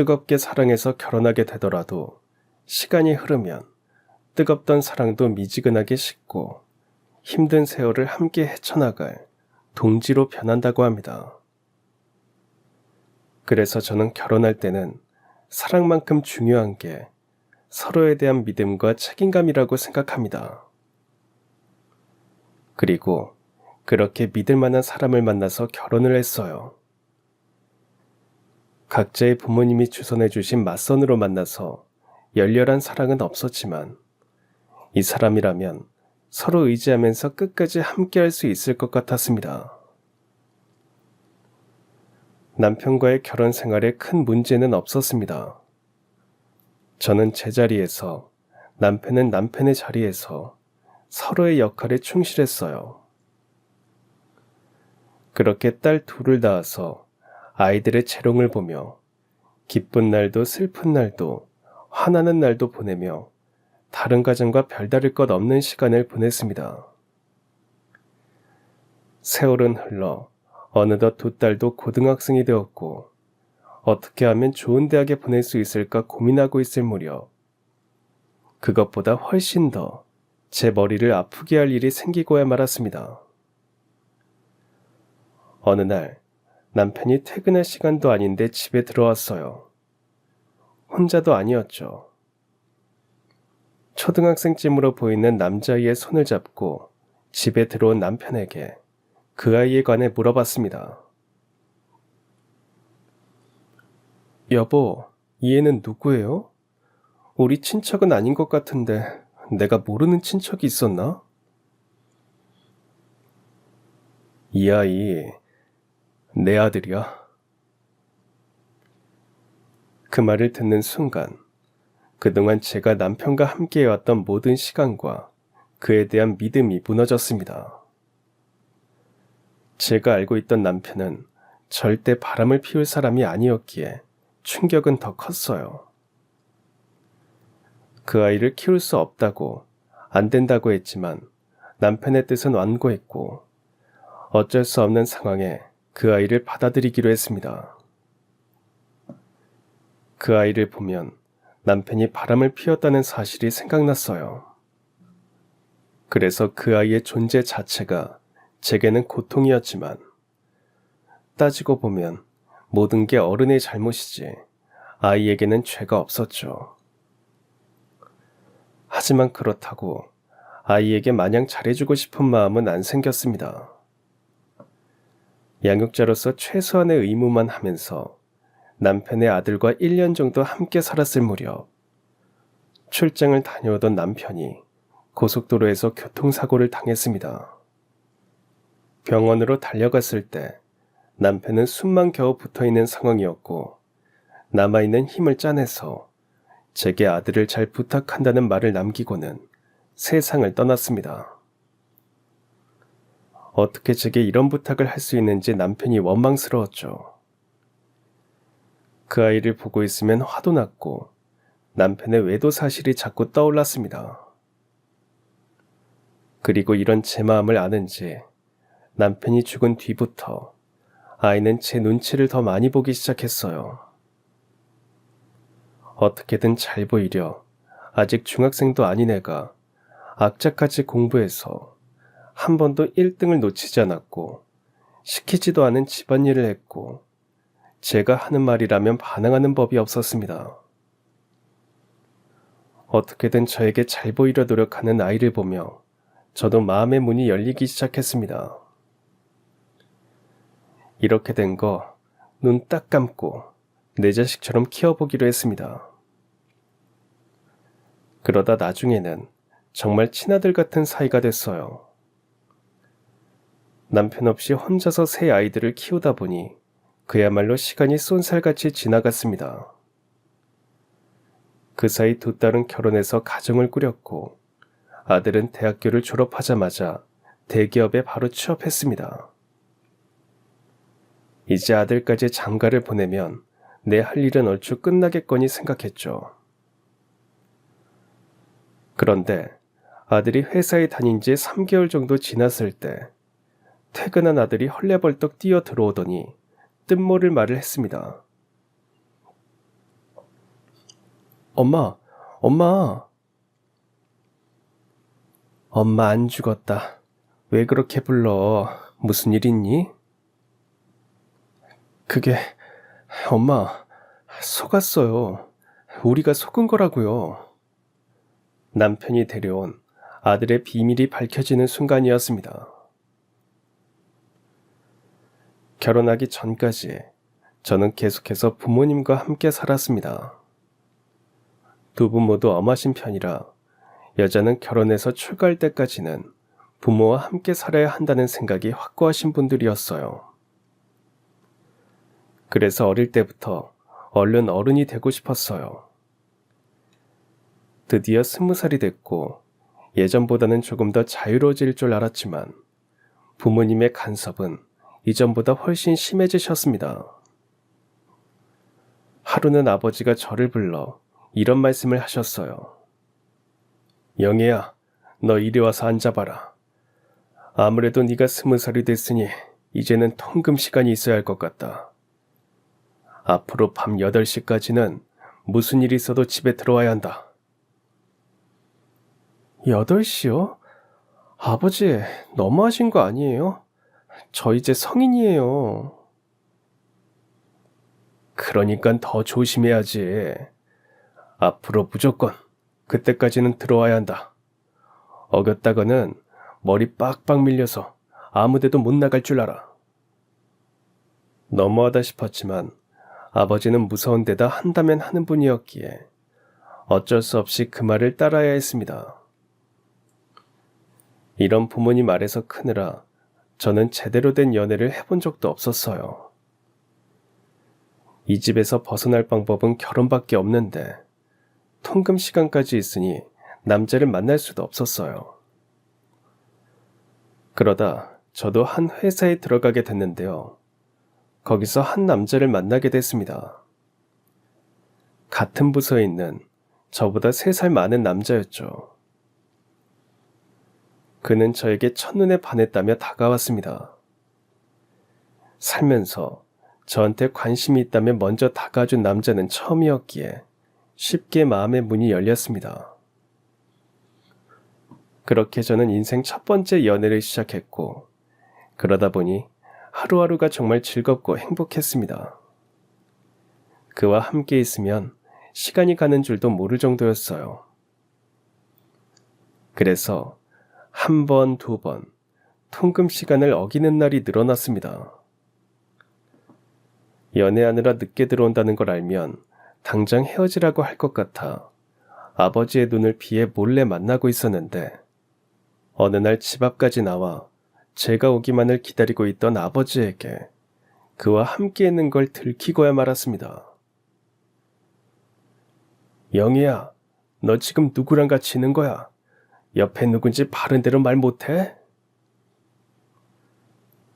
뜨겁게 사랑해서 결혼하게 되더라도 시간이 흐르면 뜨겁던 사랑도 미지근하게 식고 힘든 세월을 함께 헤쳐나갈 동지로 변한다고 합니다. 그래서 저는 결혼할 때는 사랑만큼 중요한 게 서로에 대한 믿음과 책임감이라고 생각합니다. 그리고 그렇게 믿을 만한 사람을 만나서 결혼을 했어요. 각자의 부모님이 주선해 주신 맞선으로 만나서 열렬한 사랑은 없었지만 이 사람이라면 서로 의지하면서 끝까지 함께할 수 있을 것 같았습니다. 남편과의 결혼 생활에 큰 문제는 없었습니다. 저는 제 자리에서, 남편은 남편의 자리에서 서로의 역할에 충실했어요. 그렇게 딸 둘을 낳아서 아이들의 재롱을 보며 기쁜 날도 슬픈 날도 화나는 날도 보내며 다른 가정과 별다를 것 없는 시간을 보냈습니다. 세월은 흘러 어느덧 두 딸도 고등학생이 되었고 어떻게 하면 좋은 대학에 보낼 수 있을까 고민하고 있을 무렵 그것보다 훨씬 더 제 머리를 아프게 할 일이 생기고야 말았습니다. 어느 날 남편이 퇴근할 시간도 아닌데 집에 들어왔어요. 혼자도 아니었죠. 초등학생쯤으로 보이는 남자아이의 손을 잡고 집에 들어온 남편에게 그 아이에 관해 물어봤습니다. 여보, 이 애는 누구예요? 우리 친척은 아닌 것 같은데 내가 모르는 친척이 있었나? 이 아이, 내 아들이야. 그 말을 듣는 순간 그동안 제가 남편과 함께해왔던 모든 시간과 그에 대한 믿음이 무너졌습니다. 제가 알고 있던 남편은 절대 바람을 피울 사람이 아니었기에 충격은 더 컸어요. 그 아이를 키울 수 없다고, 안 된다고 했지만 남편의 뜻은 완고했고 어쩔 수 없는 상황에 그 아이를 받아들이기로 했습니다. 그 아이를 보면 남편이 바람을 피웠다는 사실이 생각났어요. 그래서 그 아이의 존재 자체가 제게는 고통이었지만 따지고 보면 모든 게 어른의 잘못이지 아이에게는 죄가 없었죠. 하지만 그렇다고 아이에게 마냥 잘해주고 싶은 마음은 안 생겼습니다. 양육자로서 최소한의 의무만 하면서 남편의 아들과 1년 정도 함께 살았을 무렵 출장을 다녀오던 남편이 고속도로에서 교통사고를 당했습니다. 병원으로 달려갔을 때 남편은 숨만 겨우 붙어있는 상황이었고 남아있는 힘을 짜내서 제게 아들을 잘 부탁한다는 말을 남기고는 세상을 떠났습니다. 어떻게 제게 이런 부탁을 할 수 있는지 남편이 원망스러웠죠. 그 아이를 보고 있으면 화도 났고 남편의 외도 사실이 자꾸 떠올랐습니다. 그리고 이런 제 마음을 아는지 남편이 죽은 뒤부터 아이는 제 눈치를 더 많이 보기 시작했어요. 어떻게든 잘 보이려 아직 중학생도 아닌 애가 악착같이 공부해서 한 번도 1등을 놓치지 않았고 시키지도 않은 집안일을 했고 제가 하는 말이라면 반항하는 법이 없었습니다. 어떻게든 저에게 잘 보이려 노력하는 아이를 보며 저도 마음의 문이 열리기 시작했습니다. 이렇게 된 거 눈 딱 감고 내 자식처럼 키워보기로 했습니다. 그러다 나중에는 정말 친아들 같은 사이가 됐어요. 남편 없이 혼자서 세 아이들을 키우다 보니 그야말로 시간이 쏜살같이 지나갔습니다. 그 사이 두 딸은 결혼해서 가정을 꾸렸고 아들은 대학교를 졸업하자마자 대기업에 바로 취업했습니다. 이제 아들까지 장가를 보내면 내 할 일은 얼추 끝나겠거니 생각했죠. 그런데 아들이 회사에 다닌 지 3개월 정도 지났을 때 퇴근한 아들이 헐레벌떡 뛰어 들어오더니 뜻모를 말을 했습니다. 엄마, 엄마. 엄마 안 죽었다. 왜 그렇게 불러? 무슨 일 있니? 그게, 엄마, 속았어요. 우리가 속은 거라고요. 남편이 데려온 아들의 비밀이 밝혀지는 순간이었습니다. 결혼하기 전까지 저는 계속해서 부모님과 함께 살았습니다. 두 분 모두 엄하신 편이라 여자는 결혼해서 출가할 때까지는 부모와 함께 살아야 한다는 생각이 확고하신 분들이었어요. 그래서 어릴 때부터 얼른 어른이 되고 싶었어요. 드디어 20살이 됐고 예전보다는 조금 더 자유로워질 줄 알았지만 부모님의 간섭은 이전보다 훨씬 심해지셨습니다. 하루는 아버지가 저를 불러 이런 말씀을 하셨어요. 영애야, 너 이리 와서 앉아봐라. 아무래도 네가 20살이 됐으니 이제는 통금 시간이 있어야 할 것 같다. 앞으로 밤 8시까지는 무슨 일이 있어도 집에 들어와야 한다. 8시요? 아버지, 너무하신 거 아니에요? 저 이제 성인이에요. 그러니까 더 조심해야지. 앞으로 무조건 그때까지는 들어와야 한다. 어겼다가는 머리 빡빡 밀려서 아무데도 못 나갈 줄 알아. 너무하다 싶었지만 아버지는 무서운 데다 한다면 하는 분이었기에 어쩔 수 없이 그 말을 따라야 했습니다. 이런 부모님 아래서 크느라 저는 제대로 된 연애를 해본 적도 없었어요. 이 집에서 벗어날 방법은 결혼밖에 없는데 통금 시간까지 있으니 남자를 만날 수도 없었어요. 그러다 저도 한 회사에 들어가게 됐는데요. 거기서 한 남자를 만나게 됐습니다. 같은 부서에 있는 저보다 3살 많은 남자였죠. 그는 저에게 첫눈에 반했다며 다가왔습니다. 살면서 저한테 관심이 있다며 먼저 다가준 남자는 처음이었기에 쉽게 마음의 문이 열렸습니다. 그렇게 저는 인생 첫 번째 연애를 시작했고 그러다 보니 하루하루가 정말 즐겁고 행복했습니다. 그와 함께 있으면 시간이 가는 줄도 모를 정도였어요. 그래서 한 번, 2번, 통금 시간을 어기는 날이 늘어났습니다. 연애하느라 늦게 들어온다는 걸 알면 당장 헤어지라고 할 것 같아 아버지의 눈을 피해 몰래 만나고 있었는데 어느 날 집 앞까지 나와 제가 오기만을 기다리고 있던 아버지에게 그와 함께 있는 걸 들키고야 말았습니다. 영희야, 너 지금 누구랑 같이 있는 거야? 옆에 누군지 바른대로 말 못해?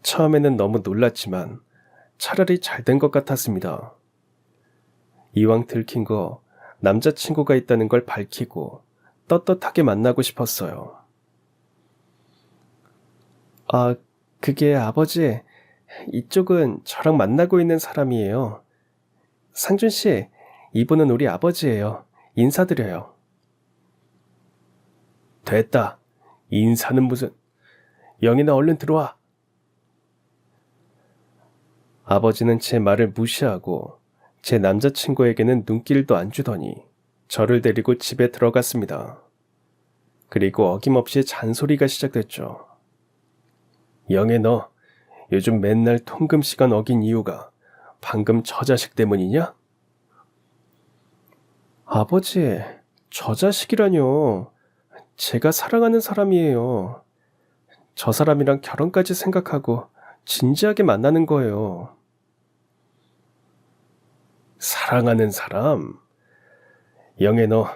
처음에는 너무 놀랐지만 차라리 잘 된 것 같았습니다. 이왕 들킨 거 남자친구가 있다는 걸 밝히고 떳떳하게 만나고 싶었어요. 아, 그게 아버지, 이쪽은 저랑 만나고 있는 사람이에요. 상준 씨, 이분은 우리 아버지예요. 인사드려요. 됐다. 인사는 무슨... 영희나 얼른 들어와. 아버지는 제 말을 무시하고 제 남자친구에게는 눈길도 안 주더니 저를 데리고 집에 들어갔습니다. 그리고 어김없이 잔소리가 시작됐죠. 영애 너 요즘 맨날 통금 시간 어긴 이유가 방금 저 자식 때문이냐? 아버지, 저 자식이라뇨. 제가 사랑하는 사람이에요. 저 사람이랑 결혼까지 생각하고 진지하게 만나는 거예요. 사랑하는 사람? 영애 너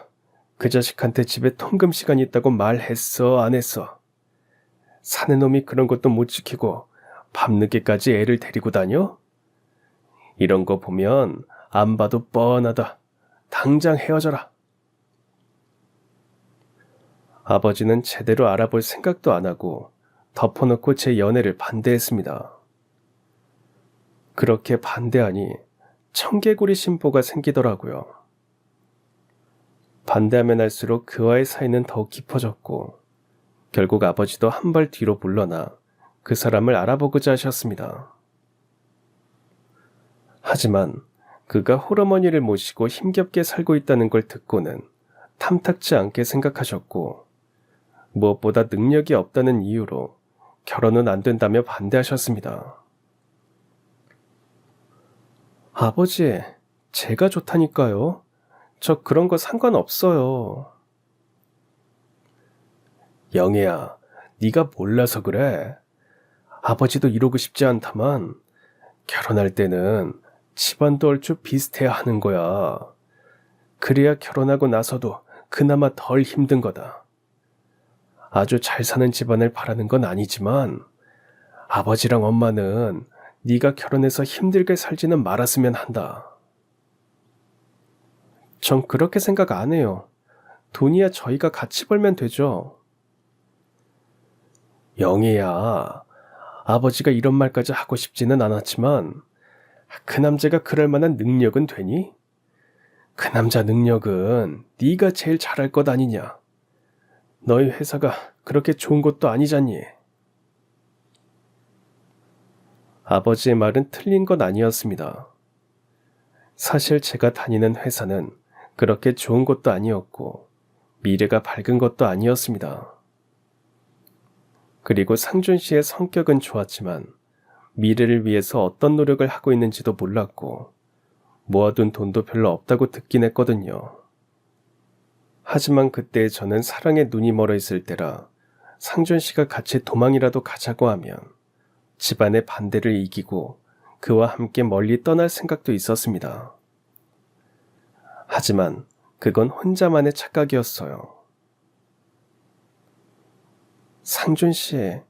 그 자식한테 집에 통금 시간이 있다고 말했어, 안 했어? 사내 놈이 그런 것도 못 지키고 밤늦게까지 애를 데리고 다녀? 이런 거 보면 안 봐도 뻔하다. 당장 헤어져라. 아버지는 제대로 알아볼 생각도 안 하고 덮어놓고 제 연애를 반대했습니다. 그렇게 반대하니 청개구리 심보가 생기더라고요. 반대하면 할수록 그와의 사이는 더욱 깊어졌고 결국 아버지도 한 발 뒤로 물러나 그 사람을 알아보고자 하셨습니다. 하지만 그가 홀어머니를 모시고 힘겹게 살고 있다는 걸 듣고는 탐탁지 않게 생각하셨고 무엇보다 능력이 없다는 이유로 결혼은 안 된다며 반대하셨습니다. 아버지, 제가 좋다니까요. 저 그런 거 상관없어요. 영애야, 네가 몰라서 그래. 아버지도 이러고 싶지 않다만 결혼할 때는 집안도 얼추 비슷해야 하는 거야. 그래야 결혼하고 나서도 그나마 덜 힘든 거다. 아주 잘 사는 집안을 바라는 건 아니지만 아버지랑 엄마는 네가 결혼해서 힘들게 살지는 말았으면 한다. 전 그렇게 생각 안 해요. 돈이야 저희가 같이 벌면 되죠. 영희야, 아버지가 이런 말까지 하고 싶지는 않았지만 그 남자가 그럴 만한 능력은 되니? 그 남자 능력은 네가 제일 잘할 것 아니냐. 너희 회사가 그렇게 좋은 것도 아니잖니. 아버지의 말은 틀린 건 아니었습니다. 사실 제가 다니는 회사는 그렇게 좋은 것도 아니었고 미래가 밝은 것도 아니었습니다. 그리고 상준 씨의 성격은 좋았지만 미래를 위해서 어떤 노력을 하고 있는지도 몰랐고 모아둔 돈도 별로 없다고 듣긴 했거든요. 하지만 그때 저는 사랑에 눈이 멀어 있을 때라 상준 씨가 같이 도망이라도 가자고 하면 집안의 반대를 이기고 그와 함께 멀리 떠날 생각도 있었습니다. 하지만 그건 혼자만의 착각이었어요. 상준 씨,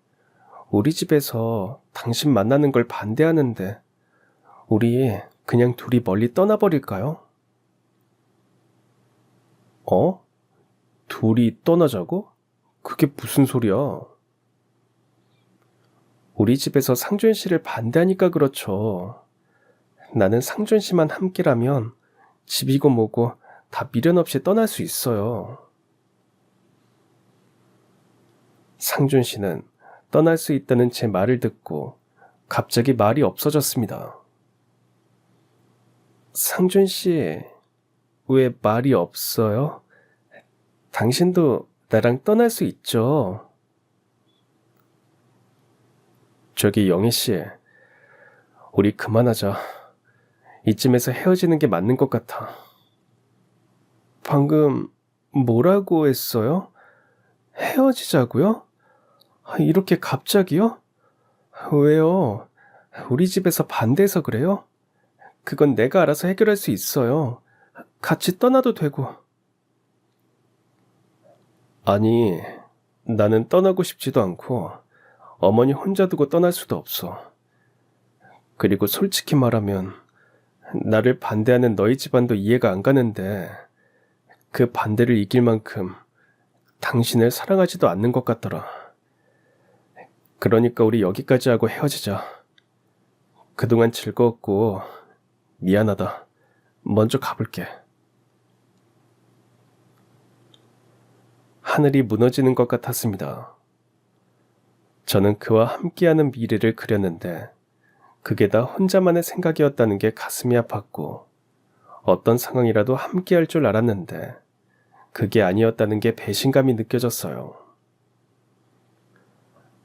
우리 집에서 당신 만나는 걸 반대하는데 우리 그냥 둘이 멀리 떠나버릴까요? 어? 둘이 떠나자고? 그게 무슨 소리야? 우리 집에서 상준 씨를 반대하니까 그렇죠. 나는 상준 씨만 함께라면 집이고 뭐고 다 미련 없이 떠날 수 있어요. 상준 씨는 떠날 수 있다는 제 말을 듣고 갑자기 말이 없어졌습니다. 상준 씨, 왜 말이 없어요? 당신도 나랑 떠날 수 있죠. 저기 영희 씨, 우리 그만하자. 이쯤에서 헤어지는 게 맞는 것 같아. 방금 뭐라고 했어요? 헤어지자고요? 이렇게 갑자기요? 왜요? 우리 집에서 반대해서 그래요? 그건 내가 알아서 해결할 수 있어요. 같이 떠나도 되고. 아니, 나는 떠나고 싶지도 않고 어머니 혼자 두고 떠날 수도 없어. 그리고 솔직히 말하면 나를 반대하는 너희 집안도 이해가 안 가는데 그 반대를 이길 만큼 당신을 사랑하지도 않는 것 같더라. 그러니까 우리 여기까지 하고 헤어지자. 그동안 즐거웠고 미안하다. 먼저 가볼게. 하늘이 무너지는 것 같았습니다. 저는 그와 함께하는 미래를 그렸는데 그게 다 혼자만의 생각이었다는 게 가슴이 아팠고 어떤 상황이라도 함께할 줄 알았는데 그게 아니었다는 게 배신감이 느껴졌어요.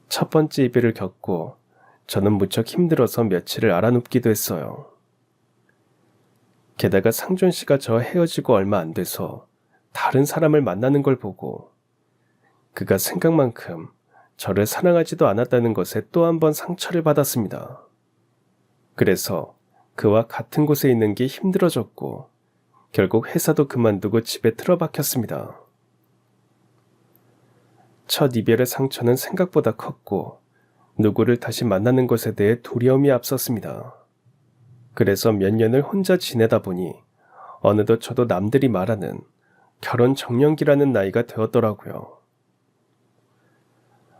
첫 번째 이별을 겪고 저는 무척 힘들어서 며칠을 알아눕기도 했어요. 게다가 상준 씨가 저 헤어지고 얼마 안 돼서 다른 사람을 만나는 걸 보고 그가 생각만큼 저를 사랑하지도 않았다는 것에 또 한 번 상처를 받았습니다. 그래서 그와 같은 곳에 있는 게 힘들어졌고 결국 회사도 그만두고 집에 틀어박혔습니다. 첫 이별의 상처는 생각보다 컸고 누구를 다시 만나는 것에 대해 두려움이 앞섰습니다. 그래서 몇 년을 혼자 지내다 보니 어느덧 저도 남들이 말하는 결혼 정년기라는 나이가 되었더라고요.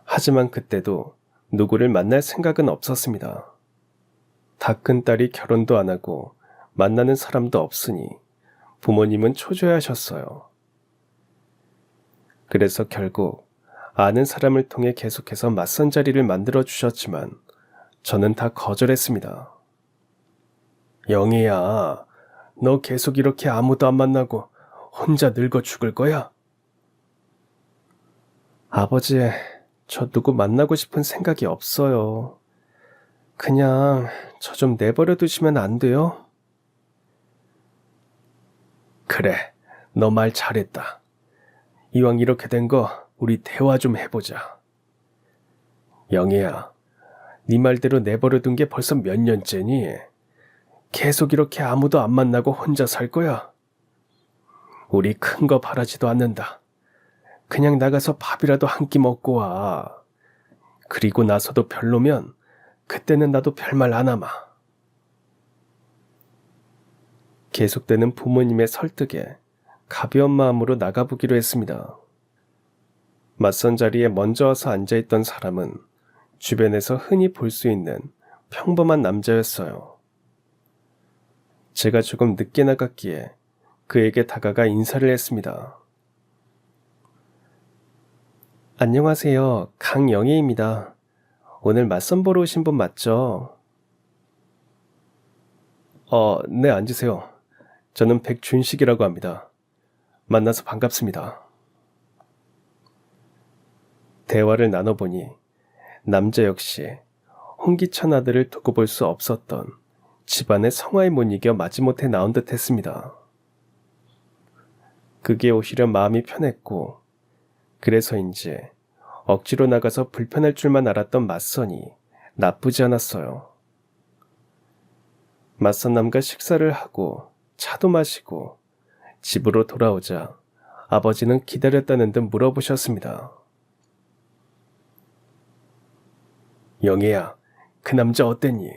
하지만 그때도 누구를 만날 생각은 없었습니다. 다 큰 딸이 결혼도 안 하고 만나는 사람도 없으니 부모님은 초조해하셨어요. 그래서 결국 아는 사람을 통해 계속해서 맞선 자리를 만들어 주셨지만 저는 다 거절했습니다. 영희야, 너 계속 이렇게 아무도 안 만나고 혼자 늙어 죽을 거야? 아버지, 저 누구 만나고 싶은 생각이 없어요. 그냥 저 좀 내버려 두시면 안 돼요? 그래, 너 말 잘했다. 이왕 이렇게 된 거 우리 대화 좀 해보자. 영희야, 네 말대로 내버려 둔 게 벌써 몇 년째니? 계속 이렇게 아무도 안 만나고 혼자 살 거야? 우리 큰 거 바라지도 않는다. 그냥 나가서 밥이라도 한 끼 먹고 와. 그리고 나서도 별로면 그때는 나도 별말 안 하마. 계속되는 부모님의 설득에 가벼운 마음으로 나가보기로 했습니다. 맞선 자리에 먼저 와서 앉아있던 사람은 주변에서 흔히 볼 수 있는 평범한 남자였어요. 제가 조금 늦게 나갔기에 그에게 다가가 인사를 했습니다. 안녕하세요. 강영애입니다. 오늘 맞선 보러 오신 분 맞죠? 네, 앉으세요. 저는 백준식이라고 합니다. 만나서 반갑습니다. 대화를 나눠보니 남자 역시 홍기천 아들을 두고 볼 수 없었던 집안의 성화에 못 이겨 마지못해 나온 듯 했습니다. 그게 오히려 마음이 편했고 그래서인지 억지로 나가서 불편할 줄만 알았던 맞선이 나쁘지 않았어요. 맞선 남과 식사를 하고 차도 마시고 집으로 돌아오자 아버지는 기다렸다는 듯 물어보셨습니다. 영애야, 그 남자 어땠니?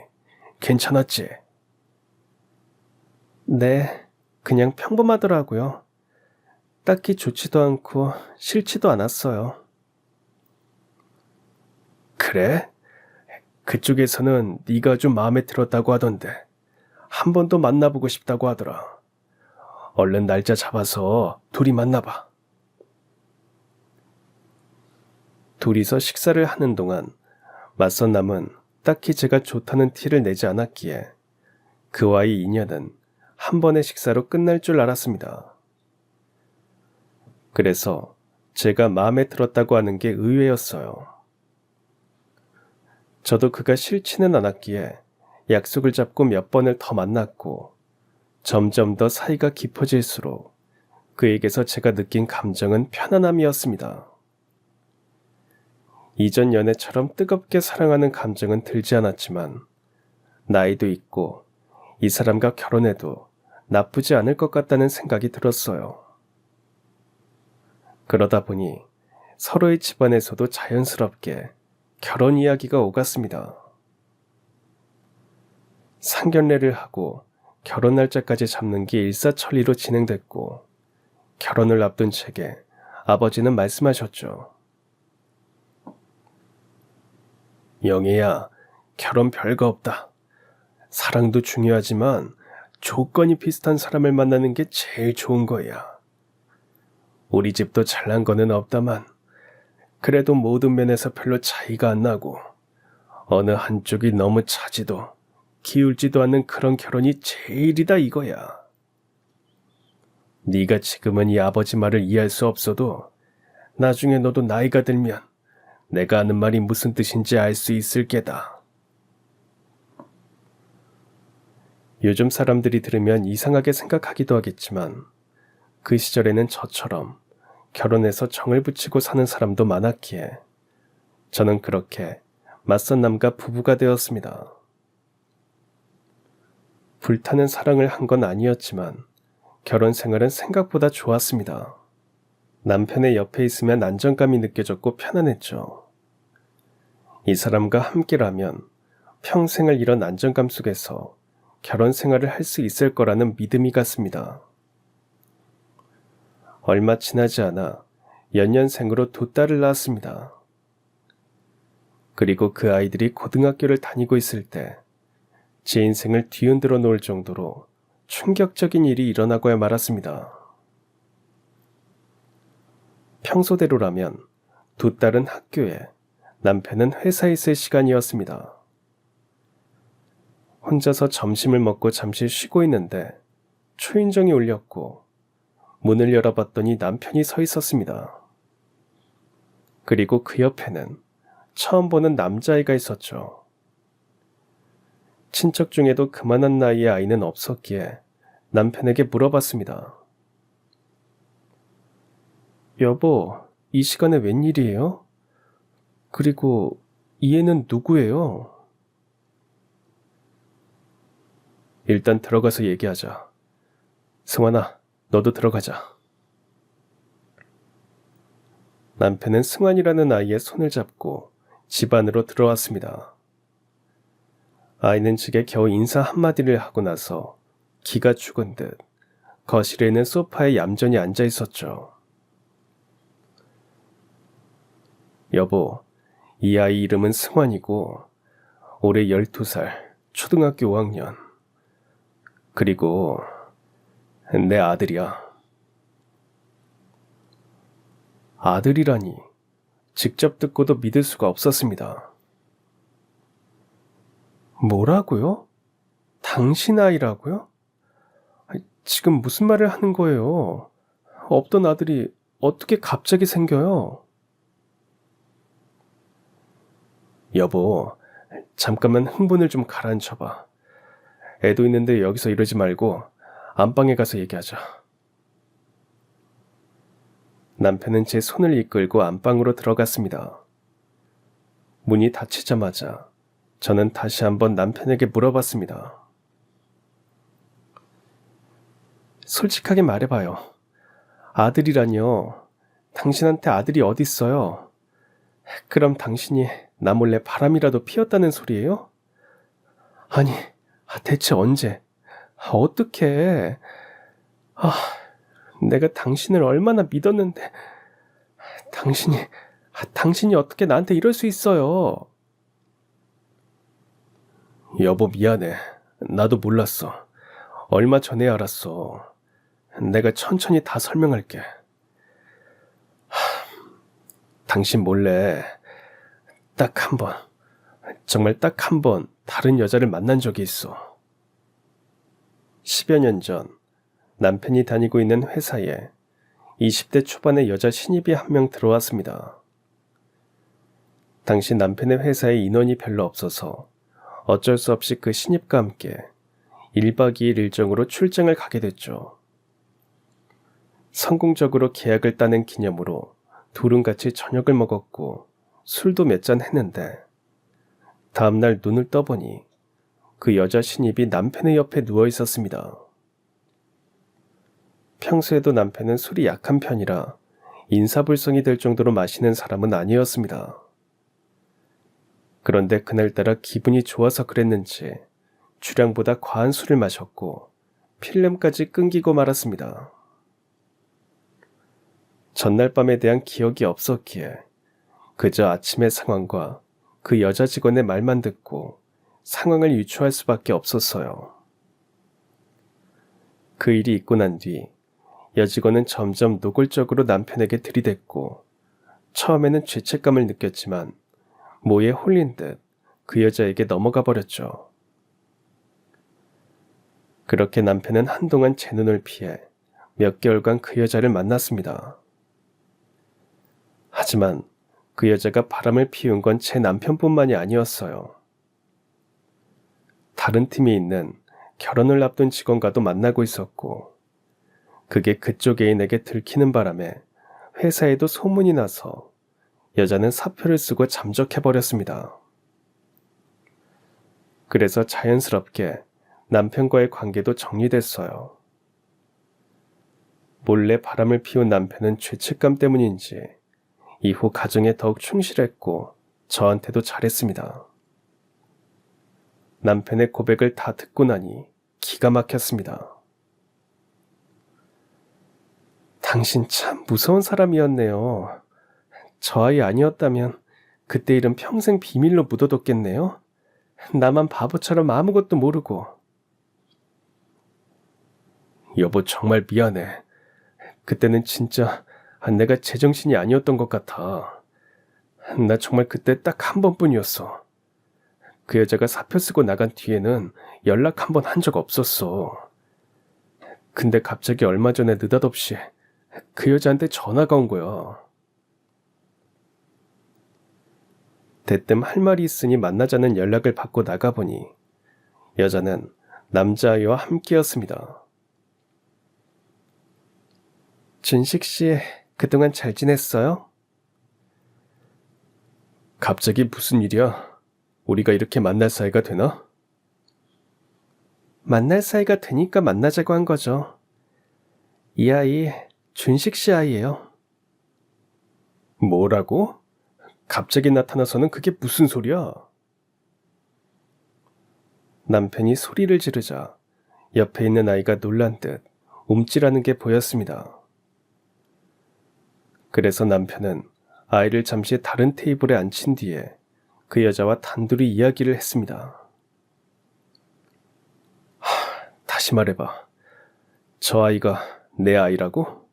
괜찮았지? 네, 그냥 평범하더라고요. 딱히 좋지도 않고 싫지도 않았어요. 그래? 그쪽에서는 네가 좀 마음에 들었다고 하던데 한 번 더 만나보고 싶다고 하더라. 얼른 날짜 잡아서 둘이 만나봐. 둘이서 식사를 하는 동안 맞선 남은 딱히 제가 좋다는 티를 내지 않았기에 그와의 인연은 한 번의 식사로 끝날 줄 알았습니다. 그래서 제가 마음에 들었다고 하는 게 의외였어요. 저도 그가 싫지는 않았기에 약속을 잡고 몇 번을 더 만났고 점점 더 사이가 깊어질수록 그에게서 제가 느낀 감정은 편안함이었습니다. 이전 연애처럼 뜨겁게 사랑하는 감정은 들지 않았지만 나이도 있고 이 사람과 결혼해도 나쁘지 않을 것 같다는 생각이 들었어요. 그러다 보니 서로의 집안에서도 자연스럽게 결혼 이야기가 오갔습니다. 상견례를 하고 결혼 날짜까지 잡는 게 일사천리로 진행됐고 결혼을 앞둔 채에 아버지는 말씀하셨죠. 영애야, 결혼 별거 없다. 사랑도 중요하지만 조건이 비슷한 사람을 만나는 게 제일 좋은 거야. 우리 집도 잘난 거는 없다만 그래도 모든 면에서 별로 차이가 안 나고 어느 한쪽이 너무 차지도 기울지도 않는 그런 결혼이 제일이다 이거야. 네가 지금은 이 아버지 말을 이해할 수 없어도 나중에 너도 나이가 들면 내가 하는 말이 무슨 뜻인지 알 수 있을 게다. 요즘 사람들이 들으면 이상하게 생각하기도 하겠지만 그 시절에는 저처럼 결혼해서 정을 붙이고 사는 사람도 많았기에 저는 그렇게 맞선 남과 부부가 되었습니다. 불타는 사랑을 한 건 아니었지만 결혼 생활은 생각보다 좋았습니다. 남편의 옆에 있으면 안정감이 느껴졌고 편안했죠. 이 사람과 함께라면 평생을 이런 안정감 속에서 결혼 생활을 할 수 있을 거라는 믿음이 갔습니다. 얼마 지나지 않아 연년생으로 두 딸을 낳았습니다. 그리고 그 아이들이 고등학교를 다니고 있을 때 제 인생을 뒤흔들어 놓을 정도로 충격적인 일이 일어나고야 말았습니다. 평소대로라면 두 딸은 학교에, 남편은 회사에 있을 시간이었습니다. 혼자서 점심을 먹고 잠시 쉬고 있는데 초인종이 울렸고 문을 열어봤더니 남편이 서 있었습니다. 그리고 그 옆에는 처음 보는 남자아이가 있었죠. 친척 중에도 그만한 나이의 아이는 없었기에 남편에게 물어봤습니다. 여보, 이 시간에 웬일이에요? 그리고 이 애는 누구예요? 일단 들어가서 얘기하자. 승환아, 너도 들어가자. 남편은 승환이라는 아이의 손을 잡고 집 안으로 들어왔습니다. 아이는 제게 겨우 인사 한마디를 하고 나서 기가 죽은 듯 거실에 있는 소파에 얌전히 앉아 있었죠. 여보, 이 아이 이름은 승환이고 올해 12살, 초등학교 5학년. 그리고 내 아들이야. 아들이라니 직접 듣고도 믿을 수가 없었습니다. 뭐라고요? 당신 아이라고요? 지금 무슨 말을 하는 거예요? 없던 아들이 어떻게 갑자기 생겨요? 여보, 잠깐만 흥분을 좀 가라앉혀봐. 애도 있는데 여기서 이러지 말고 안방에 가서 얘기하자. 남편은 제 손을 이끌고 안방으로 들어갔습니다. 문이 닫히자마자 저는 다시 한번 남편에게 물어봤습니다. 솔직하게 말해봐요. 아들이라뇨. 당신한테 아들이 어딨어요? 그럼 당신이 나 몰래 바람이라도 피웠다는 소리예요? 아니, 대체 언제? 어떻게? 내가 당신을 얼마나 믿었는데 당신이 어떻게 나한테 이럴 수 있어요? 여보, 미안해. 나도 몰랐어. 얼마 전에 알았어. 내가 천천히 다 설명할게. 당신 몰래 딱 한 번, 정말 딱 한 번 다른 여자를 만난 적이 있어. 10여 년 전 남편이 다니고 있는 회사에 20대 초반의 여자 신입이 한 명 들어왔습니다. 당시 남편의 회사에 인원이 별로 없어서 어쩔 수 없이 그 신입과 함께 1박 2일 일정으로 출장을 가게 됐죠. 성공적으로 계약을 따낸 기념으로 둘은 같이 저녁을 먹었고 술도 몇 잔 했는데 다음날 눈을 떠보니 그 여자 신입이 남편의 옆에 누워 있었습니다. 평소에도 남편은 술이 약한 편이라 인사불성이 될 정도로 마시는 사람은 아니었습니다. 그런데 그날따라 기분이 좋아서 그랬는지 주량보다 과한 술을 마셨고 필름까지 끊기고 말았습니다. 전날 밤에 대한 기억이 없었기에 그저 아침의 상황과 그 여자 직원의 말만 듣고 상황을 유추할 수밖에 없었어요. 그 일이 있고 난 뒤 여직원은 점점 노골적으로 남편에게 들이댔고 처음에는 죄책감을 느꼈지만 모에 홀린 듯 그 여자에게 넘어가 버렸죠. 그렇게 남편은 한동안 제 눈을 피해 몇 개월간 그 여자를 만났습니다. 하지만 그 여자가 바람을 피운 건 제 남편뿐만이 아니었어요. 다른 팀에 있는 결혼을 앞둔 직원과도 만나고 있었고 그게 그쪽 애인에게 들키는 바람에 회사에도 소문이 나서 여자는 사표를 쓰고 잠적해버렸습니다. 그래서 자연스럽게 남편과의 관계도 정리됐어요. 몰래 바람을 피운 남편은 죄책감 때문인지 이후 가정에 더욱 충실했고 저한테도 잘했습니다. 남편의 고백을 다 듣고 나니 기가 막혔습니다. 당신 참 무서운 사람이었네요. 저 아이 아니었다면 그때 일은 평생 비밀로 묻어뒀겠네요. 나만 바보처럼 아무것도 모르고. 여보, 정말 미안해. 그때는 진짜 내가 제정신이 아니었던 것 같아. 나 정말 그때 딱 한 번뿐이었어. 그 여자가 사표 쓰고 나간 뒤에는 연락 한 번 한 적 없었어. 근데 갑자기 얼마 전에 느닷없이 그 여자한테 전화가 온 거야. 대뜸 할 말이 있으니 만나자는 연락을 받고 나가보니 여자는 남자아이와 함께였습니다. 준식 씨, 그동안 잘 지냈어요? 갑자기 무슨 일이야? 우리가 이렇게 만날 사이가 되나? 만날 사이가 되니까 만나자고 한 거죠. 이 아이 준식 씨 아이예요. 뭐라고? 갑자기 나타나서는 그게 무슨 소리야? 남편이 소리를 지르자 옆에 있는 아이가 놀란 듯 움찔하는 게 보였습니다. 그래서 남편은 아이를 잠시 다른 테이블에 앉힌 뒤에 그 여자와 단둘이 이야기를 했습니다. 다시 말해봐. 저 아이가 내 아이라고?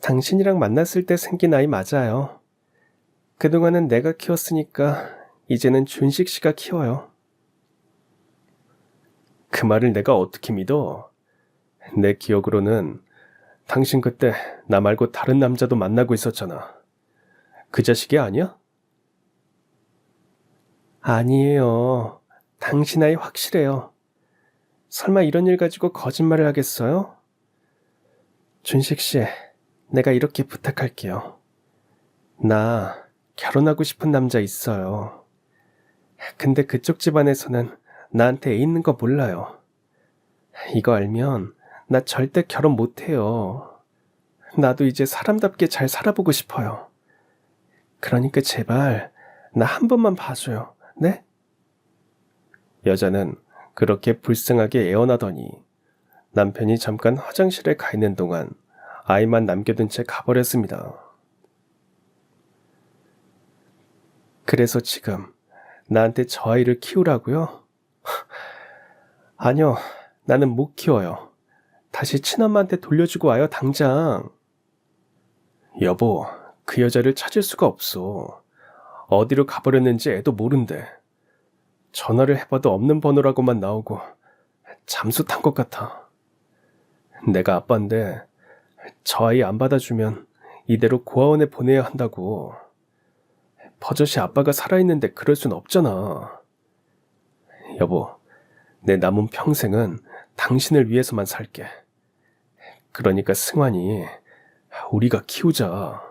당신이랑 만났을 때 생긴 아이 맞아요. 그동안은 내가 키웠으니까 이제는 준식 씨가 키워요. 그 말을 내가 어떻게 믿어? 내 기억으로는 당신 그때 나 말고 다른 남자도 만나고 있었잖아. 그 자식이 아니야? 아니에요. 당신 아이 확실해요. 설마 이런 일 가지고 거짓말을 하겠어요? 준식 씨, 내가 이렇게 부탁할게요. 나 결혼하고 싶은 남자 있어요. 근데 그쪽 집안에서는 나한테 애 있는 거 몰라요. 이거 알면 나 절대 결혼 못해요. 나도 이제 사람답게 잘 살아보고 싶어요. 그러니까 제발 나 한 번만 봐줘요. 네? 여자는 그렇게 불쌍하게 애원하더니 남편이 잠깐 화장실에 가 있는 동안 아이만 남겨둔 채 가버렸습니다. 그래서 지금 나한테 저 아이를 키우라고요? 아니요, 나는 못 키워요. 다시 친엄마한테 돌려주고 와요, 당장. 여보, 그 여자를 찾을 수가 없어. 어디로 가버렸는지 애도 모른대. 전화를 해봐도 없는 번호라고만 나오고 잠수 탄 것 같아. 내가 아빠인데 저 아이 안 받아주면 이대로 고아원에 보내야 한다고. 버젓이 아빠가 살아있는데 그럴 순 없잖아. 여보, 내 남은 평생은 당신을 위해서만 살게. 그러니까 승환이 우리가 키우자.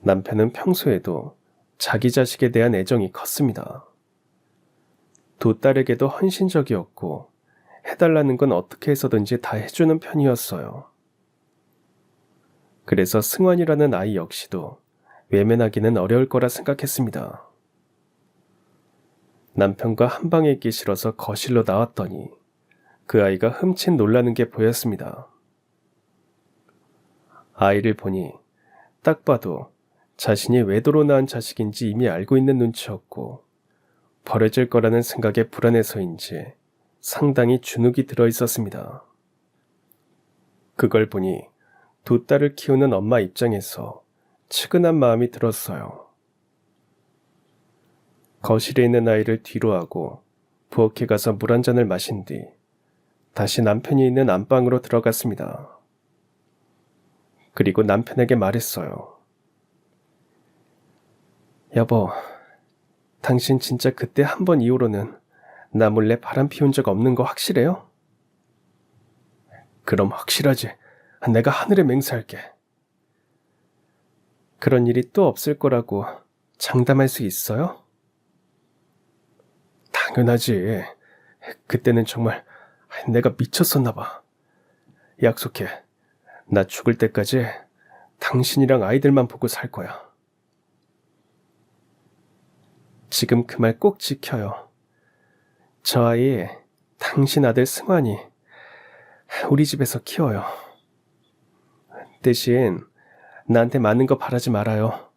남편은 평소에도 자기 자식에 대한 애정이 컸습니다. 두 딸에게도 헌신적이었고 해달라는 건 어떻게 해서든지 다 해주는 편이었어요. 그래서 승환이라는 아이 역시도 외면하기는 어려울 거라 생각했습니다. 남편과 한 방에 있기 싫어서 거실로 나왔더니 그 아이가 흠칫 놀라는 게 보였습니다. 아이를 보니 딱 봐도 자신이 외도로 낳은 자식인지 이미 알고 있는 눈치였고 버려질 거라는 생각에 불안해서인지 상당히 주눅이 들어 있었습니다. 그걸 보니 두 딸을 키우는 엄마 입장에서 측은한 마음이 들었어요. 거실에 있는 아이를 뒤로 하고 부엌에 가서 물 한 잔을 마신 뒤 다시 남편이 있는 안방으로 들어갔습니다. 그리고 남편에게 말했어요. 여보, 당신 진짜 그때 한 번 이후로는 나 몰래 바람 피운 적 없는 거 확실해요? 그럼 확실하지. 내가 하늘에 맹세할게. 그런 일이 또 없을 거라고 장담할 수 있어요? 당연하지. 그때는 정말 내가 미쳤었나 봐. 약속해. 나 죽을 때까지 당신이랑 아이들만 보고 살 거야. 지금 그 말 꼭 지켜요. 저 아이 당신 아들 승환이 우리 집에서 키워요. 대신 나한테 많은 거 바라지 말아요.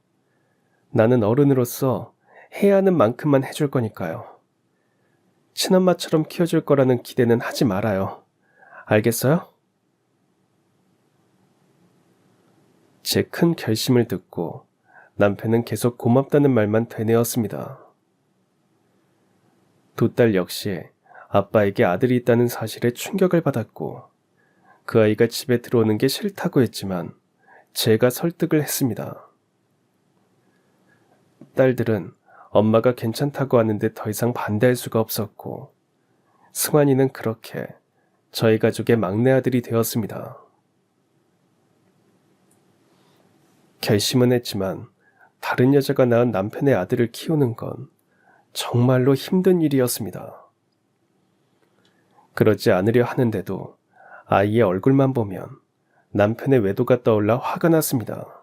나는 어른으로서 해야 하는 만큼만 해줄 거니까요. 친엄마처럼 키워줄 거라는 기대는 하지 말아요. 알겠어요? 제 큰 결심을 듣고 남편은 계속 고맙다는 말만 되뇌었습니다. 두 딸 역시 아빠에게 아들이 있다는 사실에 충격을 받았고 그 아이가 집에 들어오는 게 싫다고 했지만 제가 설득을 했습니다. 딸들은 엄마가 괜찮다고 하는데 더 이상 반대할 수가 없었고 승환이는 그렇게 저희 가족의 막내 아들이 되었습니다. 결심은 했지만 다른 여자가 낳은 남편의 아들을 키우는 건 정말로 힘든 일이었습니다. 그러지 않으려 하는데도 아이의 얼굴만 보면 남편의 외도가 떠올라 화가 났습니다.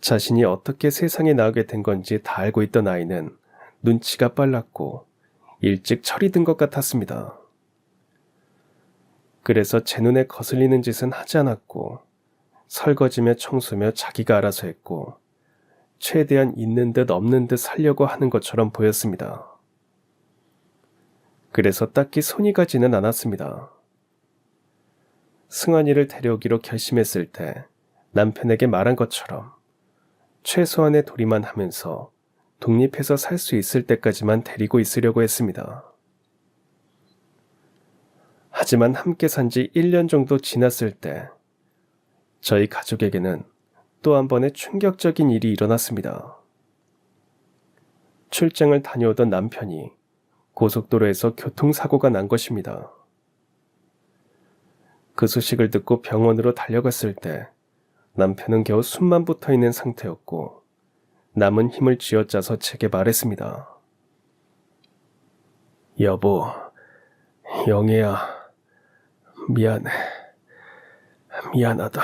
자신이 어떻게 세상에 나오게 된 건지 다 알고 있던 아이는 눈치가 빨랐고 일찍 철이 든 것 같았습니다. 그래서 제 눈에 거슬리는 짓은 하지 않았고 설거지며 청소며 자기가 알아서 했고 최대한 있는 듯 없는 듯 살려고 하는 것처럼 보였습니다. 그래서 딱히 손이 가지는 않았습니다. 승환이를 데려오기로 결심했을 때 남편에게 말한 것처럼 최소한의 도리만 하면서 독립해서 살 수 있을 때까지만 데리고 있으려고 했습니다. 하지만 함께 산 지 1년 정도 지났을 때 저희 가족에게는 또 한 번의 충격적인 일이 일어났습니다. 출장을 다녀오던 남편이 고속도로에서 교통사고가 난 것입니다. 그 소식을 듣고 병원으로 달려갔을 때 남편은 겨우 숨만 붙어 있는 상태였고 남은 힘을 쥐어짜서 제게 말했습니다. 여보, 영애야, 미안해. 미안하다.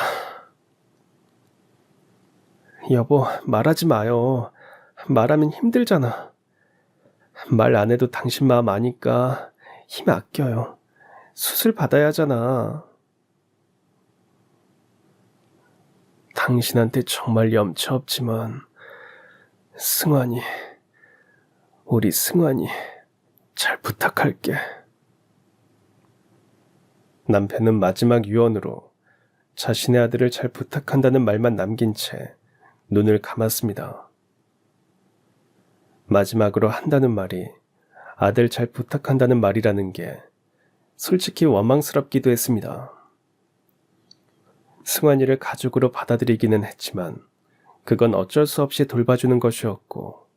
여보, 말하지 마요. 말하면 힘들잖아. 말 안 해도 당신 마음 아니까 힘 아껴요. 수술 받아야 하잖아. 당신한테 정말 염치 없지만 승환이, 우리 승환이 잘 부탁할게. 남편은 마지막 유언으로 자신의 아들을 잘 부탁한다는 말만 남긴 채 눈을 감았습니다. 마지막으로 한다는 말이 아들 잘 부탁한다는 말이라는 게 솔직히 원망스럽기도 했습니다. 승환이를 가족으로 받아들이기는 했지만 그건 어쩔 수 없이 돌봐주는 것이었고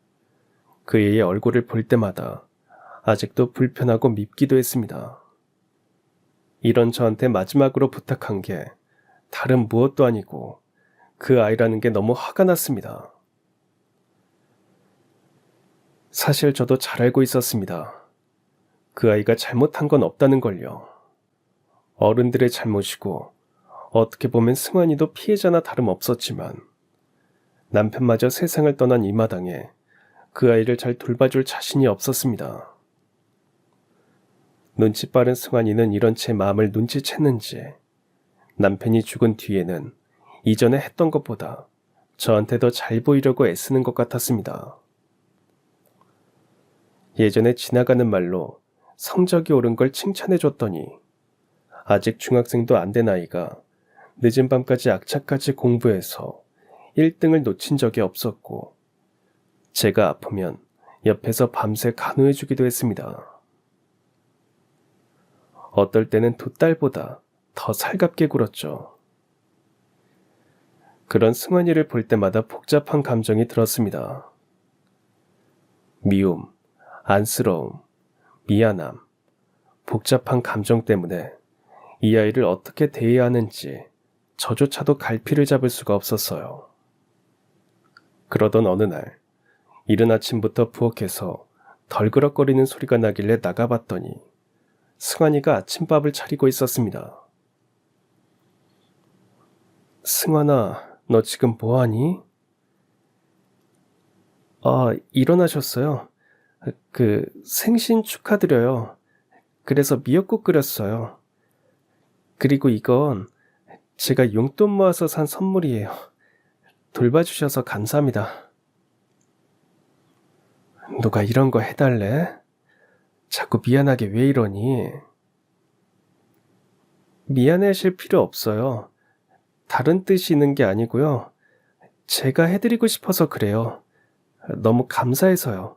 그 애의 얼굴을 볼 때마다 아직도 불편하고 밉기도 했습니다. 이런 저한테 마지막으로 부탁한 게 다른 무엇도 아니고 그 아이라는 게 너무 화가 났습니다. 사실 저도 잘 알고 있었습니다. 그 아이가 잘못한 건 없다는 걸요. 어른들의 잘못이고 어떻게 보면 승환이도 피해자나 다름없었지만 남편마저 세상을 떠난 이 마당에 그 아이를 잘 돌봐줄 자신이 없었습니다. 눈치 빠른 승환이는 이런 제 마음을 눈치챘는지 남편이 죽은 뒤에는 이전에 했던 것보다 저한테 더 잘 보이려고 애쓰는 것 같았습니다. 예전에 지나가는 말로 성적이 오른 걸 칭찬해줬더니 아직 중학생도 안 된 아이가 늦은 밤까지 악착같이 공부해서 1등을 놓친 적이 없었고 제가 아프면 옆에서 밤새 간호해주기도 했습니다. 어떨 때는 두 딸보다 더 살갑게 굴었죠. 그런 승환이를 볼 때마다 복잡한 감정이 들었습니다. 미움, 안쓰러움, 미안함, 복잡한 감정 때문에 이 아이를 어떻게 대해야 하는지 저조차도 갈피를 잡을 수가 없었어요. 그러던 어느 날 이른 아침부터 부엌에서 덜그럭거리는 소리가 나길래 나가봤더니 승환이가 아침밥을 차리고 있었습니다. 승환아, 너 지금 뭐하니? 일어나셨어요. 생신 축하드려요. 그래서 미역국 끓였어요. 그리고 이건 제가 용돈 모아서 산 선물이에요. 돌봐주셔서 감사합니다. 누가 이런 거 해달래? 자꾸 미안하게 왜 이러니? 미안해하실 필요 없어요. 다른 뜻이 있는 게 아니고요. 제가 해드리고 싶어서 그래요. 너무 감사해서요.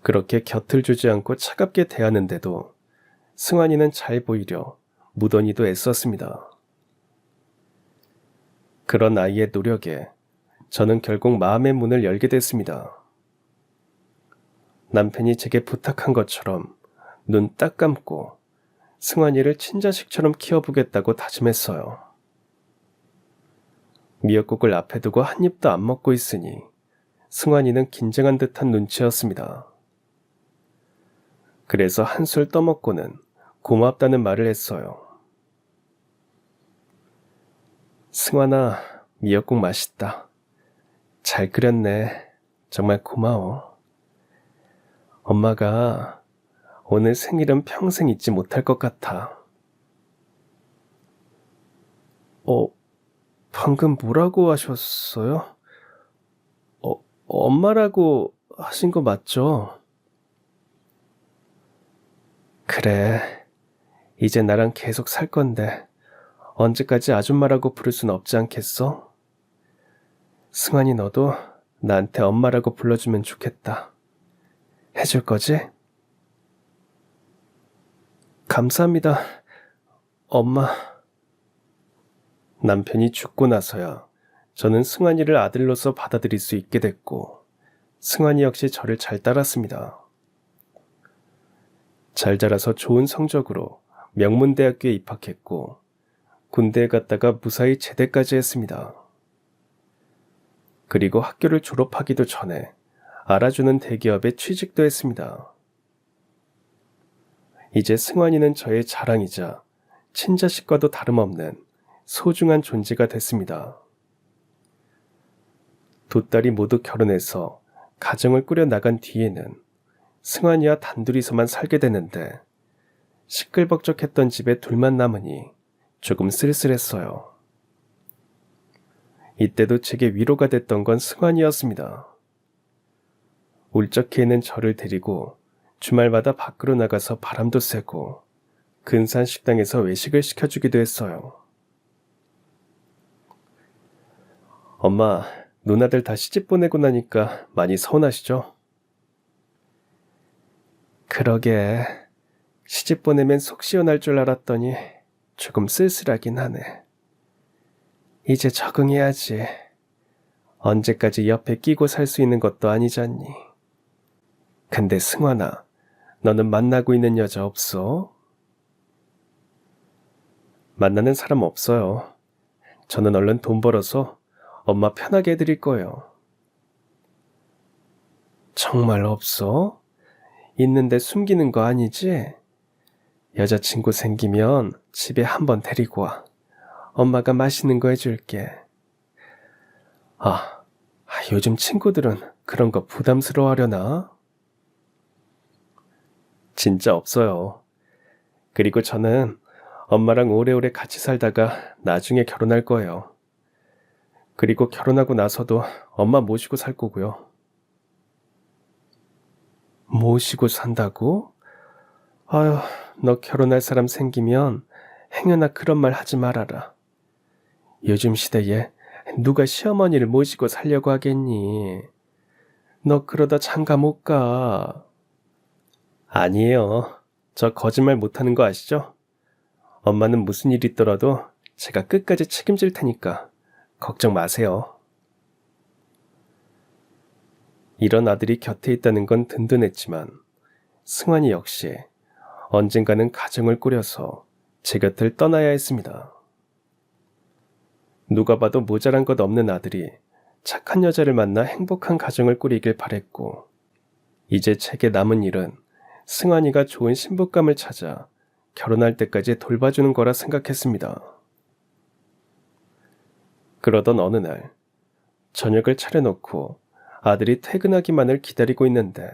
그렇게 곁을 주지 않고 차갑게 대하는데도 승환이는 잘 보이려 무던히도 애썼습니다. 그런 아이의 노력에 저는 결국 마음의 문을 열게 됐습니다. 남편이 제게 부탁한 것처럼 눈 딱 감고 승환이를 친자식처럼 키워보겠다고 다짐했어요. 미역국을 앞에 두고 한 입도 안 먹고 있으니 승환이는 긴장한 듯한 눈치였습니다. 그래서 한술 떠먹고는 고맙다는 말을 했어요. 승환아, 미역국 맛있다. 잘 끓였네. 정말 고마워. 엄마가 오늘 생일은 평생 잊지 못할 것 같아. 방금 뭐라고 하셨어요? 엄마라고 하신 거 맞죠? 그래. 이제 나랑 계속 살 건데 언제까지 아줌마라고 부를 순 없지 않겠어? 승환이 너도 나한테 엄마라고 불러주면 좋겠다. 해줄 거지? 감사합니다, 엄마. 남편이 죽고 나서야 저는 승환이를 아들로서 받아들일 수 있게 됐고 승환이 역시 저를 잘 따랐습니다. 잘 자라서 좋은 성적으로 명문대학교에 입학했고 군대에 갔다가 무사히 제대까지 했습니다. 그리고 학교를 졸업하기도 전에 알아주는 대기업에 취직도 했습니다. 이제 승환이는 저의 자랑이자 친자식과도 다름없는 소중한 존재가 됐습니다. 두 딸이 모두 결혼해서 가정을 꾸려 나간 뒤에는 승환이와 단둘이서만 살게 되는데 시끌벅적했던 집에 둘만 남으니 조금 쓸쓸했어요. 이때도 제게 위로가 됐던 건 승환이었습니다. 울적해 있는 저를 데리고 주말마다 밖으로 나가서 바람도 쐬고 근사한 식당에서 외식을 시켜주기도 했어요. 엄마, 누나들 다 시집 보내고 나니까 많이 서운하시죠? 그러게, 시집 보내면 속 시원할 줄 알았더니 조금 쓸쓸하긴 하네. 이제 적응해야지. 언제까지 옆에 끼고 살 수 있는 것도 아니잖니. 근데 승환아, 너는 만나고 있는 여자 없어? 만나는 사람 없어요. 저는 얼른 돈 벌어서 엄마 편하게 해드릴 거예요. 정말 없어? 있는데 숨기는 거 아니지? 여자친구 생기면 집에 한번 데리고 와. 엄마가 맛있는 거 해줄게. 요즘 친구들은 그런 거 부담스러워하려나? 진짜 없어요. 그리고 저는 엄마랑 오래오래 같이 살다가 나중에 결혼할 거예요. 그리고 결혼하고 나서도 엄마 모시고 살 거고요. 모시고 산다고? 아휴, 너 결혼할 사람 생기면 행여나 그런 말 하지 말아라. 요즘 시대에 누가 시어머니를 모시고 살려고 하겠니? 너 그러다 장가 못 가. 아니에요. 저 거짓말 못하는 거 아시죠? 엄마는 무슨 일 있더라도 제가 끝까지 책임질 테니까 걱정 마세요. 이런 아들이 곁에 있다는 건 든든했지만 승환이 역시 언젠가는 가정을 꾸려서 제 곁을 떠나야 했습니다. 누가 봐도 모자란 것 없는 아들이 착한 여자를 만나 행복한 가정을 꾸리길 바랬고 이제 제게 남은 일은 승환이가 좋은 신부감을 찾아 결혼할 때까지 돌봐주는 거라 생각했습니다. 그러던 어느 날 저녁을 차려놓고 아들이 퇴근하기만을 기다리고 있는데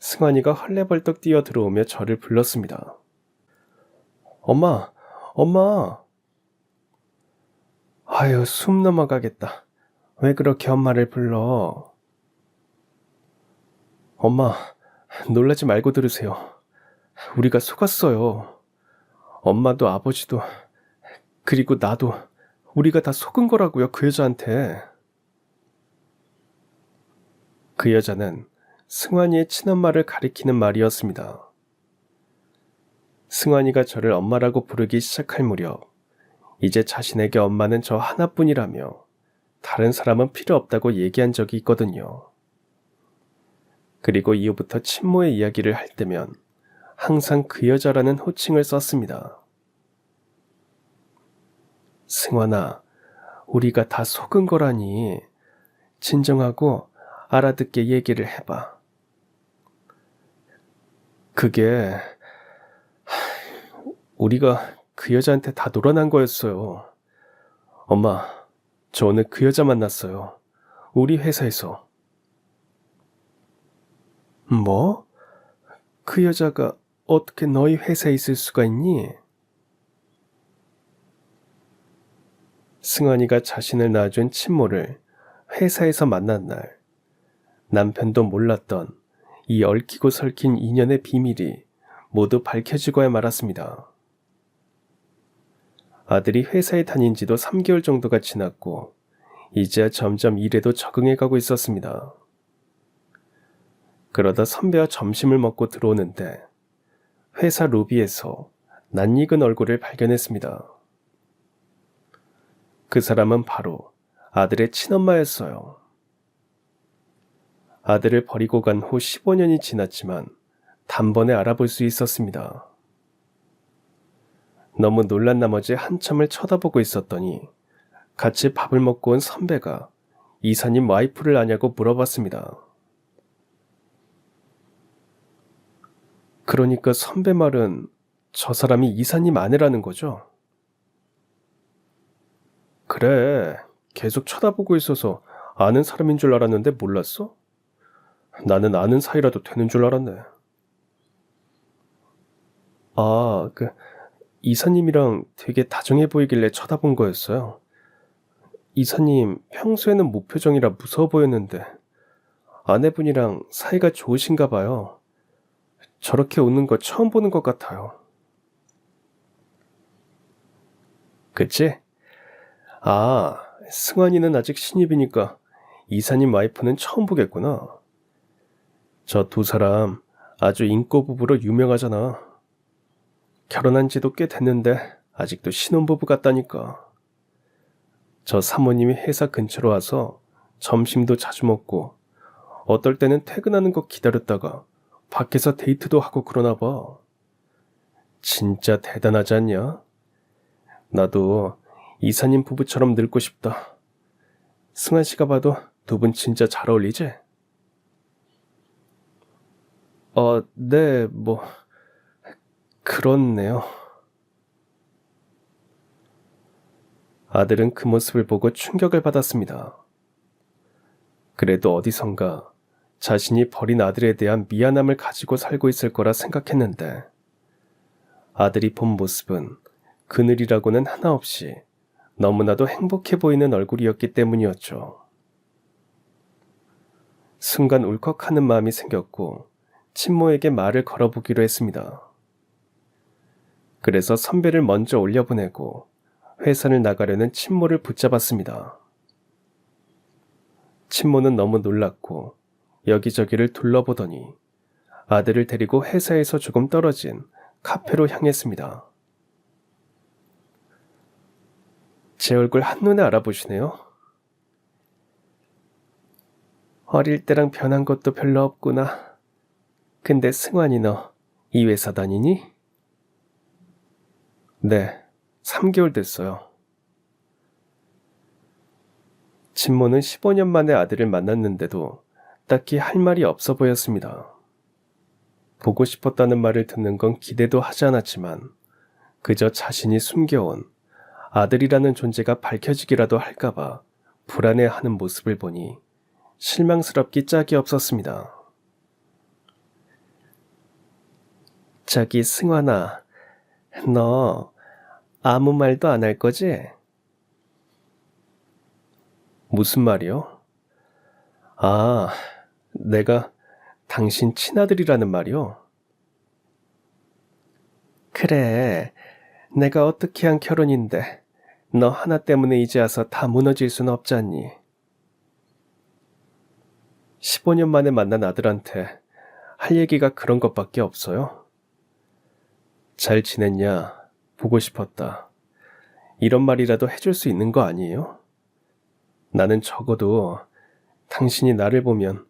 승환이가 헐레벌떡 뛰어 들어오며 저를 불렀습니다. 엄마, 엄마. 아유, 숨 넘어가겠다. 왜 그렇게 엄마를 불러? 엄마, 놀라지 말고 들으세요. 우리가 속았어요. 엄마도 아버지도 그리고 나도 우리가 다 속은 거라고요, 그 여자한테. 그 여자는 승환이의 친엄마를 가리키는 말이었습니다. 승환이가 저를 엄마라고 부르기 시작할 무렵 이제 자신에게 엄마는 저 하나뿐이라며 다른 사람은 필요 없다고 얘기한 적이 있거든요. 그리고 이후부터 친모의 이야기를 할 때면 항상 그 여자라는 호칭을 썼습니다. 승환아, 우리가 다 속은 거라니. 진정하고 알아듣게 얘기를 해봐. 그게 우리가 그 여자한테 다 놀아난 거였어요. 엄마, 저 오늘 그 여자 만났어요. 우리 회사에서. 뭐? 그 여자가 어떻게 너희 회사에 있을 수가 있니? 승환이가 자신을 낳아준 친모를 회사에서 만난 날, 남편도 몰랐던 이 얽히고 설킨 인연의 비밀이 모두 밝혀지고야 말았습니다. 아들이 회사에 다닌 지도 3개월 정도가 지났고 이제야 점점 일에도 적응해가고 있었습니다. 그러다 선배와 점심을 먹고 들어오는데 회사 로비에서 낯익은 얼굴을 발견했습니다. 그 사람은 바로 아들의 친엄마였어요. 아들을 버리고 간 후 15년이 지났지만 단번에 알아볼 수 있었습니다. 너무 놀란 나머지 한참을 쳐다보고 있었더니 같이 밥을 먹고 온 선배가 이사님 와이프를 아냐고 물어봤습니다. 그러니까 선배 말은 저 사람이 이사님 아내라는 거죠? 그래, 계속 쳐다보고 있어서 아는 사람인 줄 알았는데 몰랐어? 나는 아는 사이라도 되는 줄 알았네. 아, 이사님이랑 되게 다정해 보이길래 쳐다본 거였어요. 이사님 평소에는 무표정이라 무서워 보였는데 아내분이랑 사이가 좋으신가 봐요. 저렇게 웃는 거 처음 보는 것 같아요. 그치? 아, 승환이는 아직 신입이니까 이사님 와이프는 처음 보겠구나. 저 두 사람 아주 인꼬 부부로 유명하잖아. 결혼한 지도 꽤 됐는데 아직도 신혼부부 같다니까. 저 사모님이 회사 근처로 와서 점심도 자주 먹고 어떨 때는 퇴근하는 거 기다렸다가 밖에서 데이트도 하고 그러나 봐. 진짜 대단하지 않냐? 나도 이사님 부부처럼 늙고 싶다. 승환 씨가 봐도 두 분 진짜 잘 어울리지? 네, 그렇네요. 아들은 그 모습을 보고 충격을 받았습니다. 그래도 어디선가 자신이 버린 아들에 대한 미안함을 가지고 살고 있을 거라 생각했는데 아들이 본 모습은 그늘이라고는 하나 없이 너무나도 행복해 보이는 얼굴이었기 때문이었죠. 순간 울컥하는 마음이 생겼고 친모에게 말을 걸어보기로 했습니다. 그래서 선배를 먼저 올려보내고 회사를 나가려는 친모를 붙잡았습니다. 친모는 너무 놀랐고 여기저기를 둘러보더니 아들을 데리고 회사에서 조금 떨어진 카페로 향했습니다. 제 얼굴 한눈에 알아보시네요. 어릴 때랑 변한 것도 별로 없구나. 근데 승환이 너 이 회사 다니니? 네, 3개월 됐어요. 친모는 15년 만에 아들을 만났는데도 딱히 할 말이 없어 보였습니다. 보고 싶었다는 말을 듣는 건 기대도 하지 않았지만 그저 자신이 숨겨온 아들이라는 존재가 밝혀지기라도 할까봐 불안해하는 모습을 보니 실망스럽기 짝이 없었습니다. 저기 승환아, 너 아무 말도 안 할 거지? 무슨 말이요? 아, 내가 당신 친아들이라는 말이요? 그래, 내가 어떻게 한 결혼인데 너 하나 때문에 이제 와서 다 무너질 순 없잖니. 15년 만에 만난 아들한테 할 얘기가 그런 것밖에 없어요. 잘 지냈냐? 보고 싶었다. 이런 말이라도 해줄 수 있는 거 아니에요? 나는 적어도 당신이 나를 보면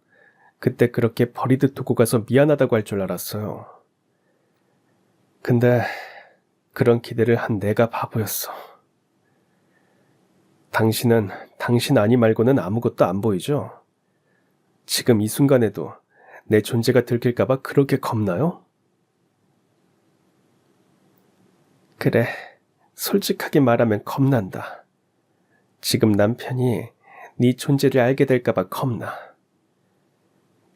그때 그렇게 버리듯 두고 가서 미안하다고 할 줄 알았어요. 근데 그런 기대를 한 내가 바보였어. 당신은 당신 아니 말고는 아무것도 안 보이죠? 지금 이 순간에도 내 존재가 들킬까봐 그렇게 겁나요? 그래, 솔직하게 말하면 겁난다. 지금 남편이 네 존재를 알게 될까봐 겁나.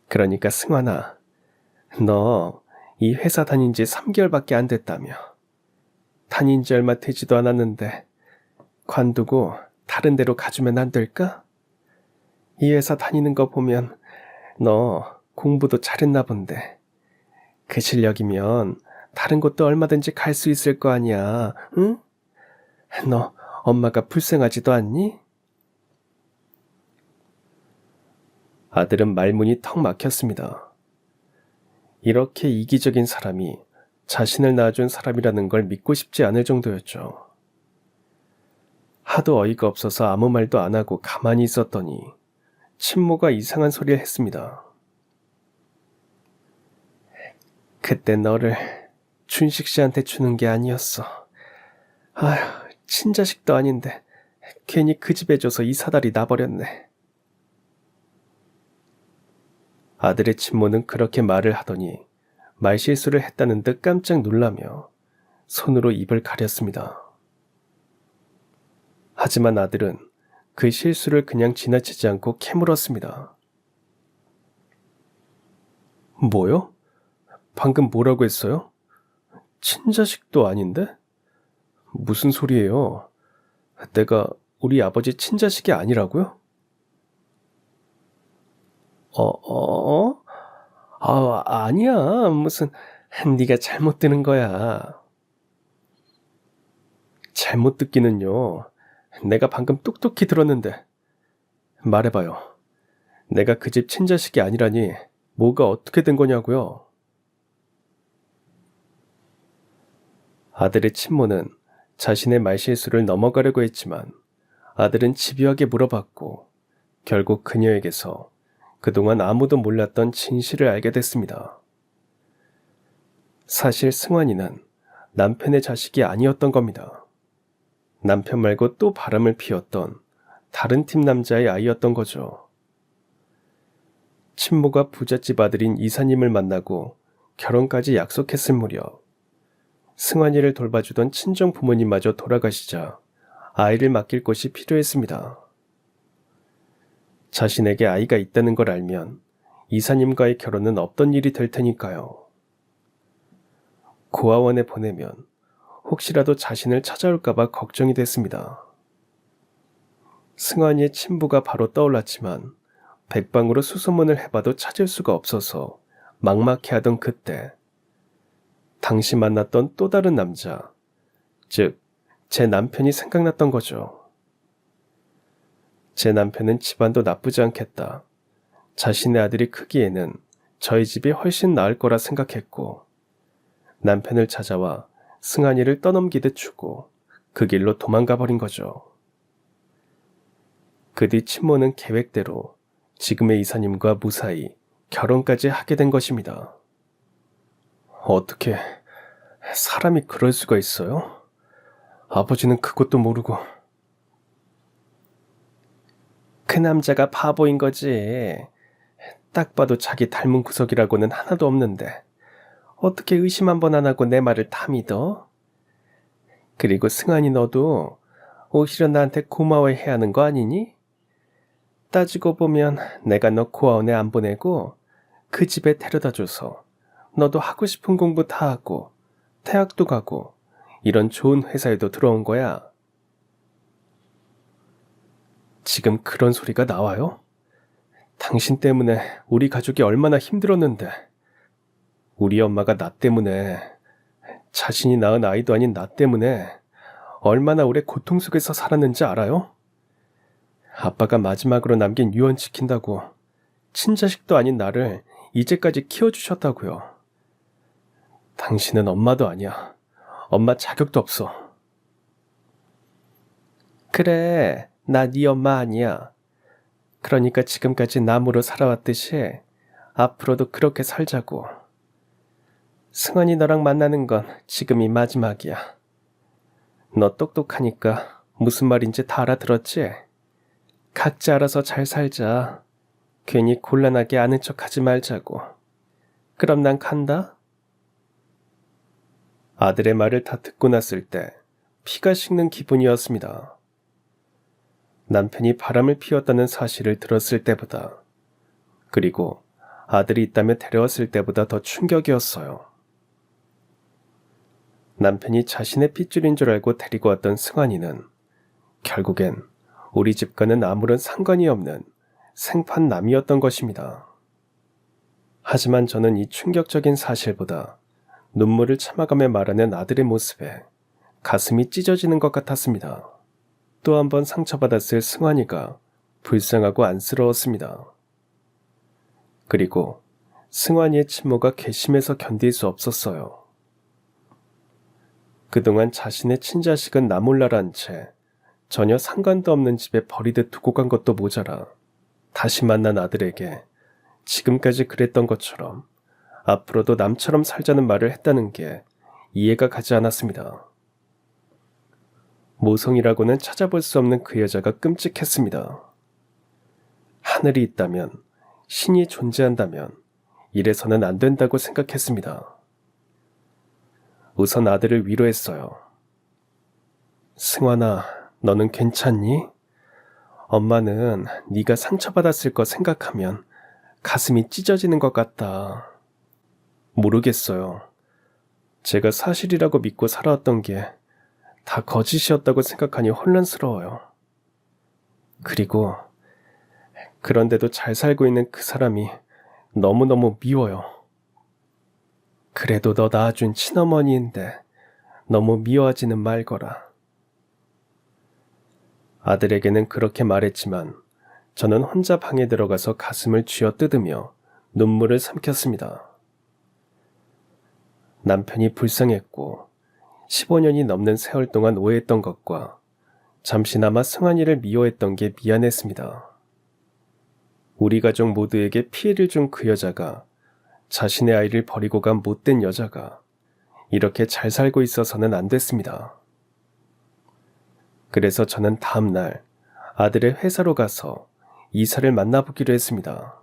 그러니까 승환아, 너 이 회사 다닌 지 3개월밖에 안 됐다며. 다닌 지 얼마 되지도 않았는데 관두고 다른 데로 가주면 안 될까? 이 회사 다니는 거 보면 너 공부도 잘했나 본데 그 실력이면 다른 곳도 얼마든지 갈 수 있을 거 아니야, 응? 너 엄마가 불쌍하지도 않니? 아들은 말문이 턱 막혔습니다. 이렇게 이기적인 사람이 자신을 낳아준 사람이라는 걸 믿고 싶지 않을 정도였죠. 하도 어이가 없어서 아무 말도 안 하고 가만히 있었더니 친모가 이상한 소리를 했습니다. 그때 너를 춘식 씨한테 주는 게 아니었어. 아휴, 친자식도 아닌데 괜히 그 집에 줘서 이 사달이 나버렸네. 아들의 친모는 그렇게 말을 하더니 말실수를 했다는 듯 깜짝 놀라며 손으로 입을 가렸습니다. 하지만 아들은 그 실수를 그냥 지나치지 않고 캐물었습니다. 뭐요? 방금 뭐라고 했어요? 친자식도 아닌데? 무슨 소리예요? 내가 우리 아버지 친자식이 아니라고요? 아니야. 무슨 네가 잘못 듣는 거야. 잘못 듣기는요. 내가 방금 똑똑히 들었는데. 말해봐요. 내가 그 집 친자식이 아니라니 뭐가 어떻게 된 거냐고요. 아들의 친모는 자신의 말실수를 넘어가려고 했지만 아들은 집요하게 물어봤고 결국 그녀에게서 그동안 아무도 몰랐던 진실을 알게 됐습니다. 사실 승환이는 남편의 자식이 아니었던 겁니다. 남편 말고 또 바람을 피웠던 다른 팀 남자의 아이였던 거죠. 친모가 부잣집 아들인 이사님을 만나고 결혼까지 약속했을 무렵 승환이를 돌봐주던 친정 부모님마저 돌아가시자 아이를 맡길 곳이 필요했습니다. 자신에게 아이가 있다는 걸 알면 이사님과의 결혼은 없던 일이 될 테니까요. 고아원에 보내면 혹시라도 자신을 찾아올까봐 걱정이 됐습니다. 승환이의 친부가 바로 떠올랐지만 백방으로 수소문을 해봐도 찾을 수가 없어서 막막해하던 그때 당시 만났던 또 다른 남자, 즉 제 남편이 생각났던 거죠. 제 남편은 집안도 나쁘지 않겠다. 자신의 아들이 크기에는 저희 집이 훨씬 나을 거라 생각했고 남편을 찾아와 승환이를 떠넘기듯 주고 그 길로 도망가 버린 거죠. 그 뒤 친모는 계획대로 지금의 이사님과 무사히 결혼까지 하게 된 것입니다. 어떻게 사람이 그럴 수가 있어요? 아버지는 그것도 모르고. 그 남자가 바보인 거지. 딱 봐도 자기 닮은 구석이라고는 하나도 없는데 어떻게 의심 한 번 안 하고 내 말을 다 믿어? 그리고 승환이 너도 오히려 나한테 고마워해야 하는 거 아니니? 따지고 보면 내가 너 고아원에 안 보내고 그 집에 데려다줘서 너도 하고 싶은 공부 다 하고 대학도 가고 이런 좋은 회사에도 들어온 거야. 지금 그런 소리가 나와요? 당신 때문에 우리 가족이 얼마나 힘들었는데 우리 엄마가 나 때문에 자신이 낳은 아이도 아닌 나 때문에 얼마나 오래 고통 속에서 살았는지 알아요? 아빠가 마지막으로 남긴 유언 지킨다고 친자식도 아닌 나를 이제까지 키워주셨다고요. 당신은 엄마도 아니야. 엄마 자격도 없어. 그래, 나 네 엄마 아니야. 그러니까 지금까지 남으로 살아왔듯이 앞으로도 그렇게 살자고. 승환이 너랑 만나는 건 지금이 마지막이야. 너 똑똑하니까 무슨 말인지 다 알아들었지? 각자 알아서 잘 살자. 괜히 곤란하게 아는 척하지 말자고. 그럼 난 간다. 아들의 말을 다 듣고 났을 때 피가 식는 기분이었습니다. 남편이 바람을 피웠다는 사실을 들었을 때보다, 그리고 아들이 있다며 데려왔을 때보다 더 충격이었어요. 남편이 자신의 핏줄인 줄 알고 데리고 왔던 승환이는 결국엔 우리 집과는 아무런 상관이 없는 생판남이었던 것입니다. 하지만 저는 이 충격적인 사실보다 눈물을 참아가며 말하는 아들의 모습에 가슴이 찢어지는 것 같았습니다. 또 한 번 상처받았을 승환이가 불쌍하고 안쓰러웠습니다. 그리고 승환이의 침모가 괘씸해서 견딜 수 없었어요. 그동안 자신의 친자식은 나 몰라란 채 전혀 상관도 없는 집에 버리듯 두고 간 것도 모자라 다시 만난 아들에게 지금까지 그랬던 것처럼 앞으로도 남처럼 살자는 말을 했다는 게 이해가 가지 않았습니다. 모성이라고는 찾아볼 수 없는 그 여자가 끔찍했습니다. 하늘이 있다면, 신이 존재한다면 이래서는 안 된다고 생각했습니다. 우선 아들을 위로했어요. 승환아, 너는 괜찮니? 엄마는 네가 상처받았을 거 생각하면 가슴이 찢어지는 것 같다. 모르겠어요. 제가 사실이라고 믿고 살아왔던 게 다 거짓이었다고 생각하니 혼란스러워요. 그런데도 잘 살고 있는 그 사람이 너무너무 미워요. 그래도 너 낳아준 친어머니인데 너무 미워하지는 말거라. 아들에게는 그렇게 말했지만 저는 혼자 방에 들어가서 가슴을 쥐어뜯으며 눈물을 삼켰습니다. 남편이 불쌍했고 15년이 넘는 세월 동안 오해했던 것과 잠시나마 승환이를 미워했던 게 미안했습니다. 우리 가족 모두에게 피해를 준 그 여자가, 자신의 아이를 버리고 간 못된 여자가 이렇게 잘 살고 있어서는 안 됐습니다. 그래서 저는 다음 날 아들의 회사로 가서 이사를 만나보기로 했습니다.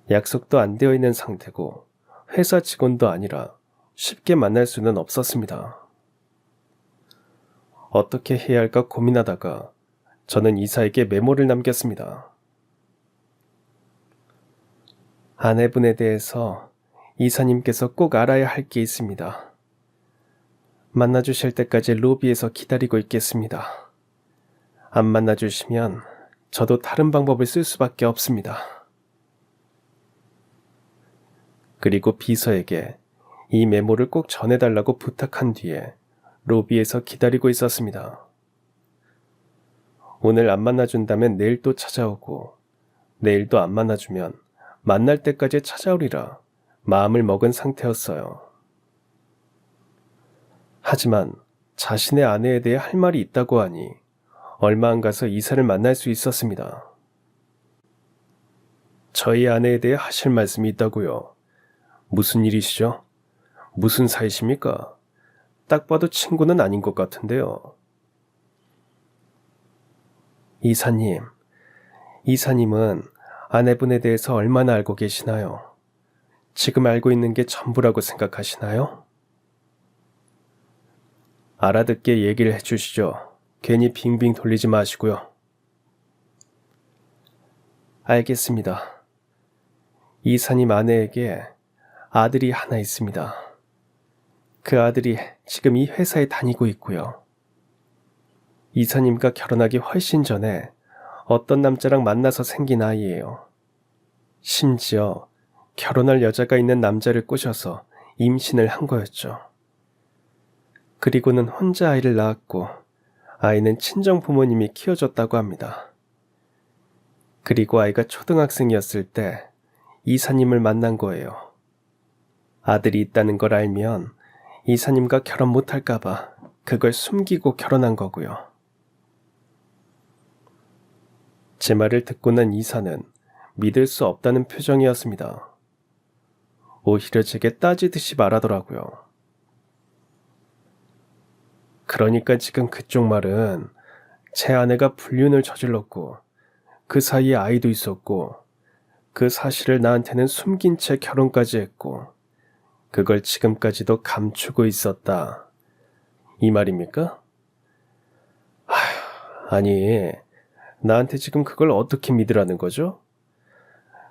약속도 안 되어 있는 상태고 회사 직원도 아니라 쉽게 만날 수는 없었습니다. 어떻게 해야 할까 고민하다가 저는 이사에게 메모를 남겼습니다. 아내분에 대해서 이사님께서 꼭 알아야 할 게 있습니다. 만나주실 때까지 로비에서 기다리고 있겠습니다. 안 만나주시면 저도 다른 방법을 쓸 수밖에 없습니다. 그리고 비서에게 이 메모를 꼭 전해달라고 부탁한 뒤에 로비에서 기다리고 있었습니다. 오늘 안 만나준다면 내일 또 찾아오고, 내일도 안 만나주면 만날 때까지 찾아오리라 마음을 먹은 상태였어요. 하지만 자신의 아내에 대해 할 말이 있다고 하니 얼마 안 가서 이사를 만날 수 있었습니다. 저희 아내에 대해 하실 말씀이 있다고요. 무슨 일이시죠? 무슨 사이십니까? 딱 봐도 친구는 아닌 것 같은데요. 이사님은 아내분에 대해서 얼마나 알고 계시나요? 지금 알고 있는 게 전부라고 생각하시나요? 알아듣게 얘기를 해주시죠. 괜히 빙빙 돌리지 마시고요. 알겠습니다. 이사님 아내에게 아들이 하나 있습니다. 그 아들이 지금 이 회사에 다니고 있고요. 이사님과 결혼하기 훨씬 전에 어떤 남자랑 만나서 생긴 아이예요. 심지어 결혼할 여자가 있는 남자를 꼬셔서 임신을 한 거였죠. 그리고는 혼자 아이를 낳았고 아이는 친정 부모님이 키워줬다고 합니다. 그리고 아이가 초등학생이었을 때 이사님을 만난 거예요. 아들이 있다는 걸 알면 이사님과 결혼 못할까봐 그걸 숨기고 결혼한 거고요. 제 말을 듣고 난 이사는 믿을 수 없다는 표정이었습니다. 오히려 제게 따지듯이 말하더라고요. 그러니까 지금 그쪽 말은 제 아내가 불륜을 저질렀고 그 사이에 아이도 있었고 그 사실을 나한테는 숨긴 채 결혼까지 했고 그걸 지금까지도 감추고 있었다. 이 말입니까? 아니, 나한테 지금 그걸 어떻게 믿으라는 거죠?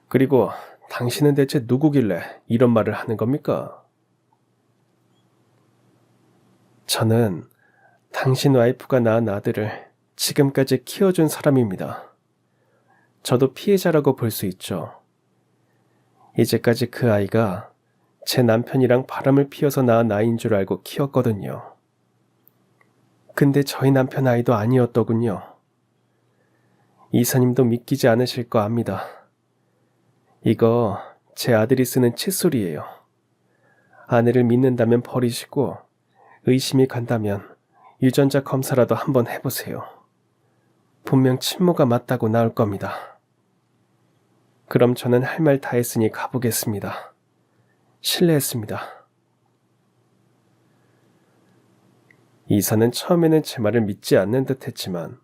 그리고 당신은 대체 누구길래 이런 말을 하는 겁니까? 저는 당신 와이프가 낳은 아들을 지금까지 키워준 사람입니다. 저도 피해자라고 볼 수 있죠. 이제까지 그 아이가 제 남편이랑 바람을 피워서 낳은 아이인 줄 알고 키웠거든요. 근데 저희 남편 아이도 아니었더군요. 이사님도 믿기지 않으실 거 압니다. 이거 제 아들이 쓰는 칫솔이에요. 아내를 믿는다면 버리시고 의심이 간다면 유전자 검사라도 한번 해보세요. 분명 친모가 맞다고 나올 겁니다. 그럼 저는 할 말 다 했으니 가보겠습니다. 실례했습니다. 이사는 처음에는 제 말을 믿지 않는 듯 했지만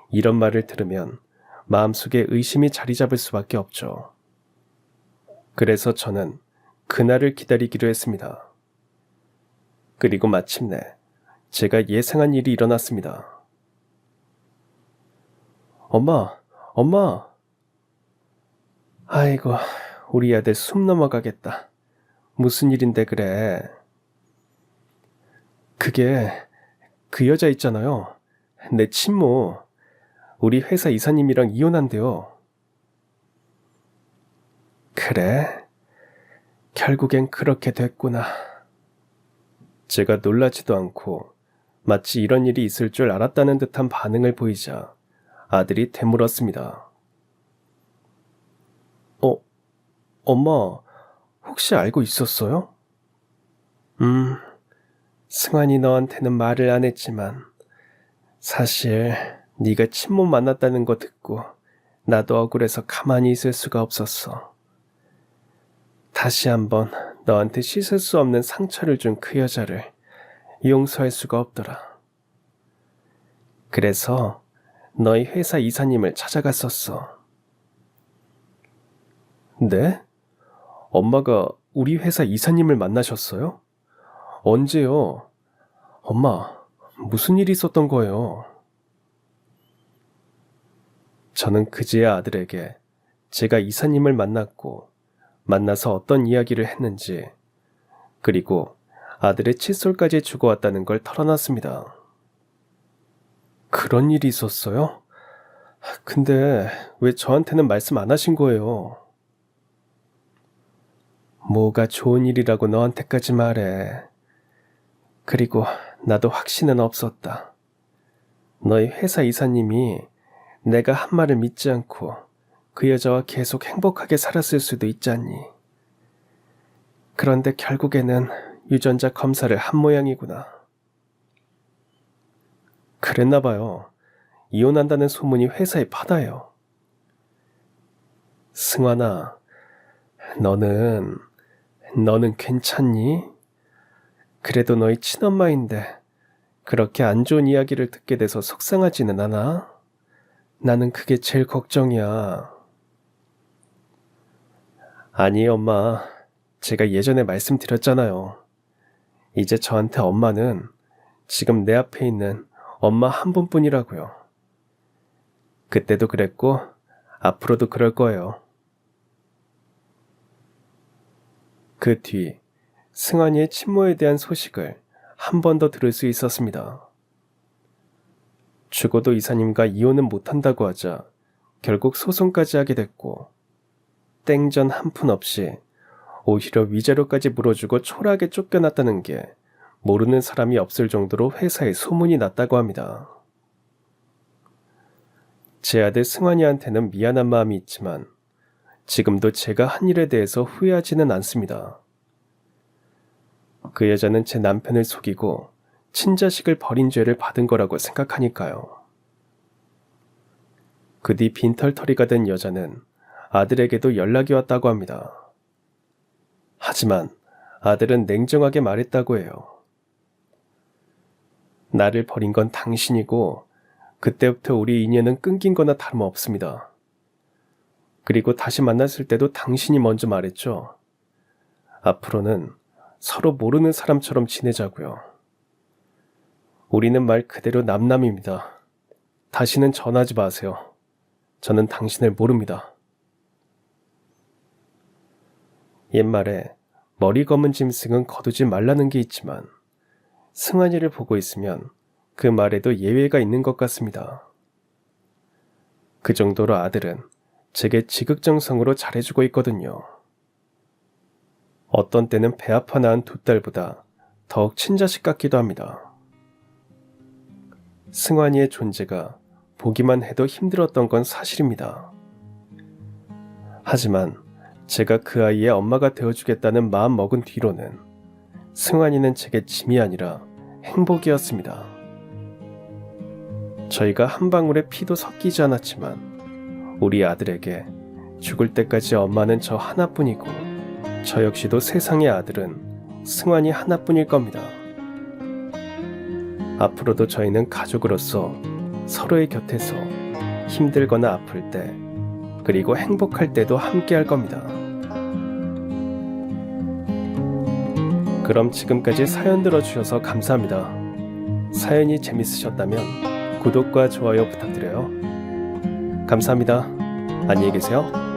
이런 말을 들으면 마음속에 의심이 자리 잡을 수밖에 없죠. 그래서 저는 그날을 기다리기로 했습니다. 그리고 마침내 제가 예상한 일이 일어났습니다. 엄마! 아이고, 우리 아들 숨 넘어가겠다. 무슨 일인데 그래? 그게 그 여자 있잖아요. 내 친모. 우리 회사 이사님이랑 이혼한대요. 그래? 결국엔 그렇게 됐구나. 제가 놀라지도 않고 마치 이런 일이 있을 줄 알았다는 듯한 반응을 보이자 아들이 되물었습니다. 엄마, 혹시 알고 있었어요? 승환이 너한테는 말을 안 했지만 사실 네가 친모 만났다는 거 듣고 나도 억울해서 가만히 있을 수가 없었어. 다시 한번 너한테 씻을 수 없는 상처를 준 그 여자를 용서할 수가 없더라. 그래서 너희 회사 이사님을 찾아갔었어. 네? 엄마가 우리 회사 이사님을 만나셨어요? 언제요? 엄마, 무슨 일이 있었던 거예요? 저는 그제야 아들에게 제가 이사님을 만났고 만나서 어떤 이야기를 했는지 그리고 아들의 칫솔까지 주고 왔다는 걸 털어놨습니다. 그런 일이 있었어요? 근데 왜 저한테는 말씀 안 하신 거예요? 뭐가 좋은 일이라고 너한테까지 말해. 그리고 나도 확신은 없었다. 너희 회사 이사님이 내가 한 말을 믿지 않고 그 여자와 계속 행복하게 살았을 수도 있잖니. 그런데 결국에는 유전자 검사를 한 모양이구나. 그랬나 봐요. 이혼한다는 소문이 회사에 파다요. 승환아, 너는 괜찮니? 그래도 너희 친엄마인데 그렇게 안 좋은 이야기를 듣게 돼서 속상하지는 않아? 나는 그게 제일 걱정이야. 아니, 엄마. 제가 예전에 말씀드렸잖아요. 이제 저한테 엄마는 지금 내 앞에 있는 엄마 한 분뿐이라고요. 그때도 그랬고 앞으로도 그럴 거예요. 그 뒤 승환이의 친모에 대한 소식을 한 번 더 들을 수 있었습니다. 죽어도 이사님과 이혼은 못한다고 하자 결국 소송까지 하게 됐고 땡전 한 푼 없이 오히려 위자료까지 물어주고 초라하게 쫓겨났다는 게 모르는 사람이 없을 정도로 회사에 소문이 났다고 합니다. 제 아들 승환이한테는 미안한 마음이 있지만 지금도 제가 한 일에 대해서 후회하지는 않습니다. 그 여자는 제 남편을 속이고 친자식을 버린 죄를 받은 거라고 생각하니까요. 그 뒤 빈털터리가 된 여자는 아들에게도 연락이 왔다고 합니다. 하지만 아들은 냉정하게 말했다고 해요. 나를 버린 건 당신이고 그때부터 우리 인연은 끊긴 거나 다름없습니다. 그리고 다시 만났을 때도 당신이 먼저 말했죠. 앞으로는 서로 모르는 사람처럼 지내자고요. 우리는 말 그대로 남남입니다. 다시는 전화하지 마세요. 저는 당신을 모릅니다. 옛말에 머리 검은 짐승은 거두지 말라는 게 있지만 승환이를 보고 있으면 그 말에도 예외가 있는 것 같습니다. 그 정도로 아들은 제게 지극정성으로 잘해주고 있거든요. 어떤 때는 배 아파 낳은 두 딸보다 더욱 친자식 같기도 합니다. 승환이의 존재가 보기만 해도 힘들었던 건 사실입니다. 하지만 제가 그 아이의 엄마가 되어주겠다는 마음 먹은 뒤로는 승환이는 제게 짐이 아니라 행복이었습니다. 저희가 한 방울의 피도 섞이지 않았지만 우리 아들에게 죽을 때까지 엄마는 저 하나뿐이고 저 역시도 세상의 아들은 승환이 하나뿐일 겁니다. 앞으로도 저희는 가족으로서 서로의 곁에서 힘들거나 아플 때 그리고 행복할 때도 함께 할 겁니다. 그럼 지금까지 사연 들어주셔서 감사합니다. 사연이 재밌으셨다면 구독과 좋아요 부탁드려요. 감사합니다. 안녕히 계세요.